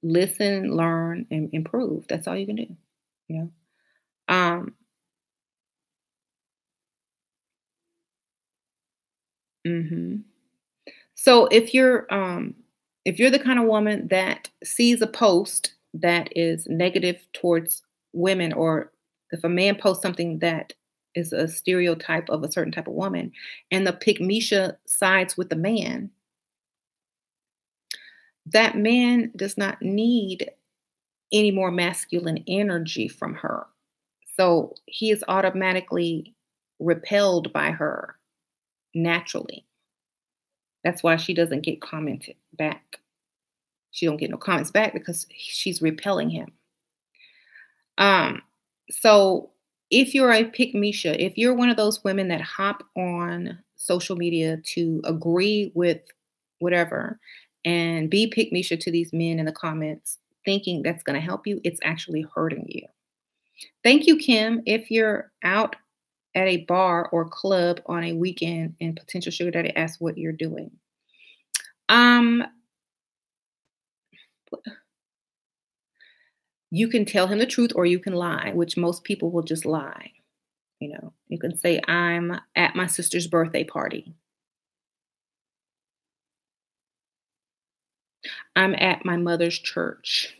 listen, learn, and improve. That's all you can do. You know. Um. hmm So if you're the kind of woman that sees a post that is negative towards women, or if a man posts something that is a stereotype of a certain type of woman, and the pygmisha sides with the man, that man does not need any more masculine energy from her. So he is automatically repelled by her naturally. That's why she doesn't get commented back. She don't get no comments back because she's repelling him. Um, so if you're a pygmisha, if you're one of those women that hop on social media to agree with whatever and be pygmisha to these men in the comments, thinking that's going to help you, it's actually hurting you. Thank you, Kim. If you're out at a bar or club on a weekend and potential sugar daddy asks what you're doing. Um, You can tell him the truth or you can lie, which most people will just lie. You can say, I'm at my sister's birthday party. I'm at my mother's church.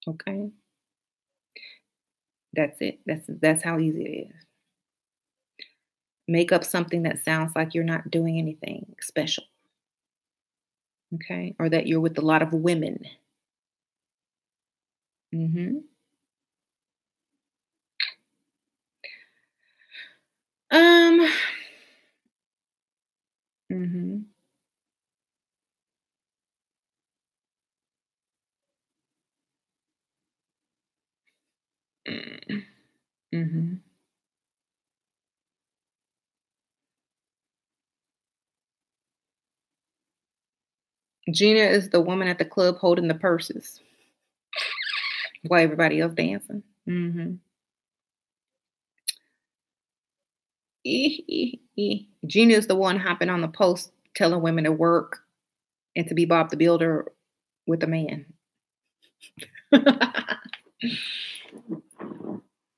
Okay. That's it. That's how easy it is. Make up something that sounds like you're not doing anything special. Okay. Or that you're with a lot of women. Hmm. Um, hmm. Hmm. Gina is the woman at the club holding the purses while everybody else dancing. Hmm. Gina is the one hopping on the post telling women to work and to be Bob the Builder with a man.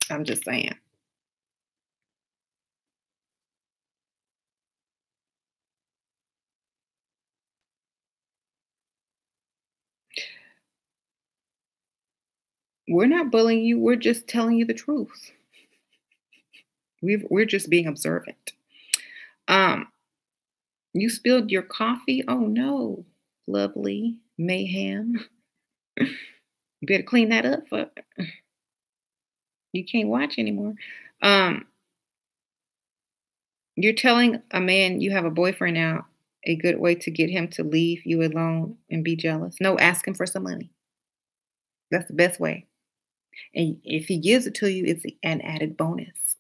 I'm just saying. We're not bullying you. We're just telling you the truth. We're just being observant. Um, you spilled your coffee. Oh no, lovely mayhem. You better clean that up. You can't watch anymore. Um, you're telling a man you have a boyfriend now. A good way to get him to leave you alone and be jealous. No, ask him for some money. That's the best way. And if he gives it to you, it's an added bonus.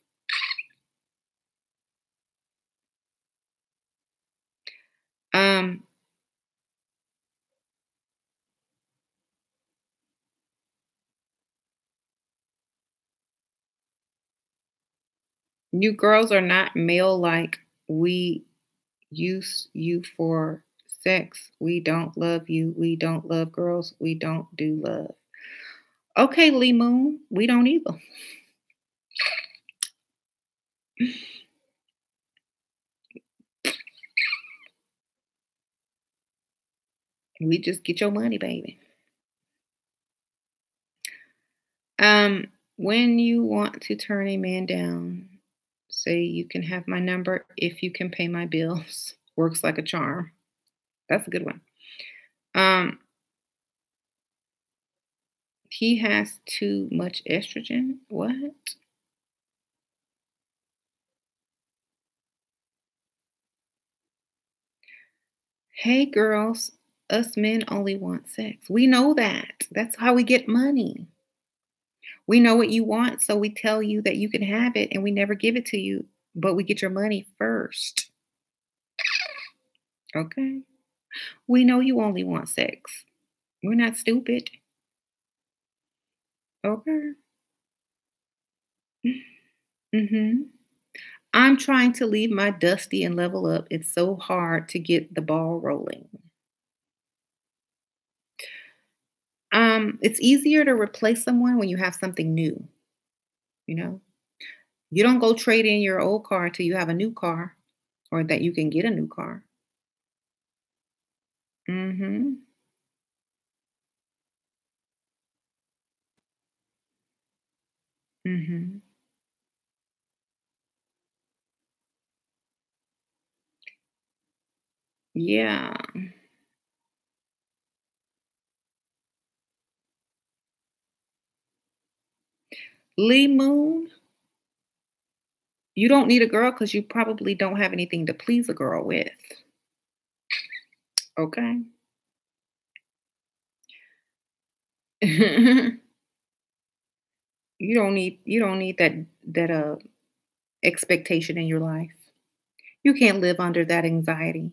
Um, you girls are not male like we use you for sex. We don't love you. We don't love girls. We don't do love. Okay, Lee Moon, we don't either. We just get your money, baby. When you want to turn a man down, say you can have my number if you can pay my bills. Works like a charm. That's a good one. Um, he has too much estrogen. What? Hey girls, us men only want sex. We know that. That's how we get money. We know what you want, so we tell you that you can have it and we never give it to you, but we get your money first. Okay? We know you only want sex. We're not stupid. Okay? Mhm. I'm trying to leave my dusty and level up. It's so hard to get the ball rolling. It's easier to replace someone when you have something new, you know? You don't go trade in your old car till you have a new car or that you can get a new car. Mhm. Mhm. Yeah. Lee Moon, you don't need a girl because you probably don't have anything to please a girl with. Okay. You don't need that expectation in your life. You can't live under that anxiety.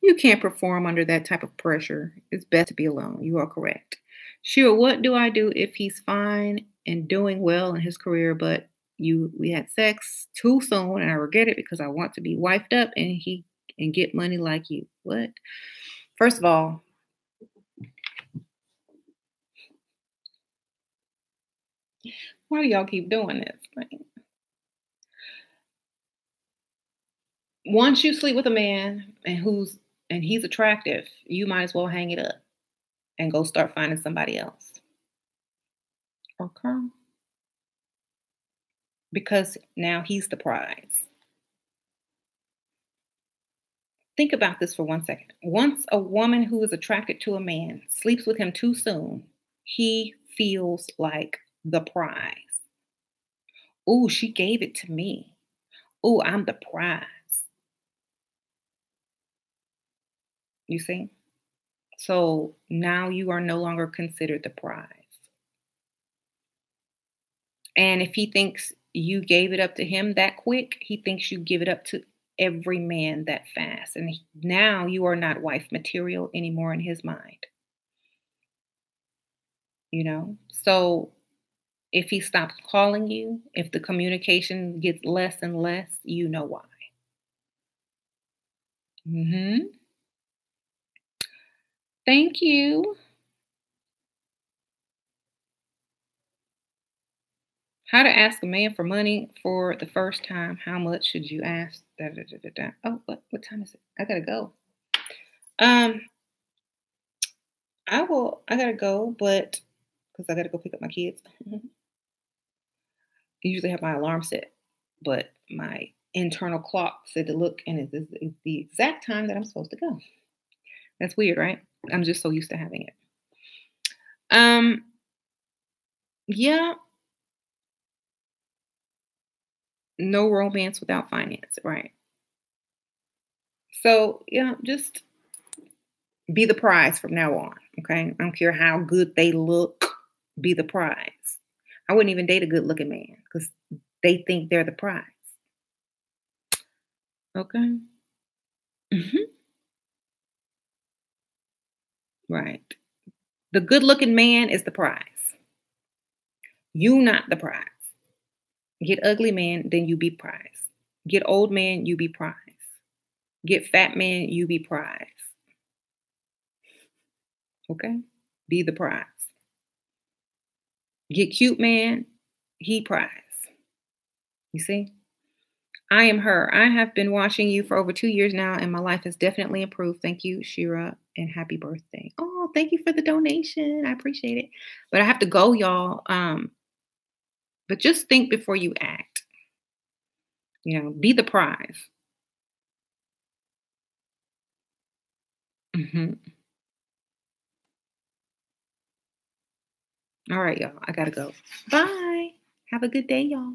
You can't perform under that type of pressure. It's best to be alone. You are correct. Sure, what do I do if he's fine and doing well in his career, but we had sex too soon and I regret it because I want to be wifed up and get money like you? What? First of all, why do y'all keep doing this? Like, once you sleep with a man and he's attractive, you might as well hang it up and go start finding somebody else. Okay. Because now he's the prize. Think about this for 1 second. Once a woman who is attracted to a man sleeps with him too soon, he feels like the prize. Oh, she gave it to me. Oh, I'm the prize. You see? So now you are no longer considered the prize. And if he thinks you gave it up to him that quick, he thinks you give it up to every man that fast. And now you are not wife material anymore in his mind, you know? So if he stops calling you, if the communication gets less and less, you know why. Hmm. Thank you. How to ask a man for money for the first time. How much should you ask? Da, da, da, da, da. Oh, what time is it? I gotta go. Um, I gotta go, but because I gotta go pick up my kids. I usually have my alarm set, but my internal clock said to look, and it's the exact time that I'm supposed to go. That's weird, right? I'm just so used to having it. Um, yeah, no romance without finance, right? So yeah, just be the prize from now on. Okay. I don't care how good they look, be the prize. I wouldn't even date a good looking man because they think they're the prize. Okay. Hmm. Right. The good looking man is the prize. You not the prize. Get ugly man, then you be prize. Get old man, you be prize. Get fat man, you be prize. Okay. Be the prize. Get cute man, he prize. You see? I am her. I have been watching you for over 2 years now, and my life has definitely improved. Thank you, Shira, and happy birthday. Oh, thank you for the donation. I appreciate it. But I have to go, y'all. But just think before you act. Be the prize. Hmm. All right, y'all. I gotta go. Bye. Have a good day, y'all.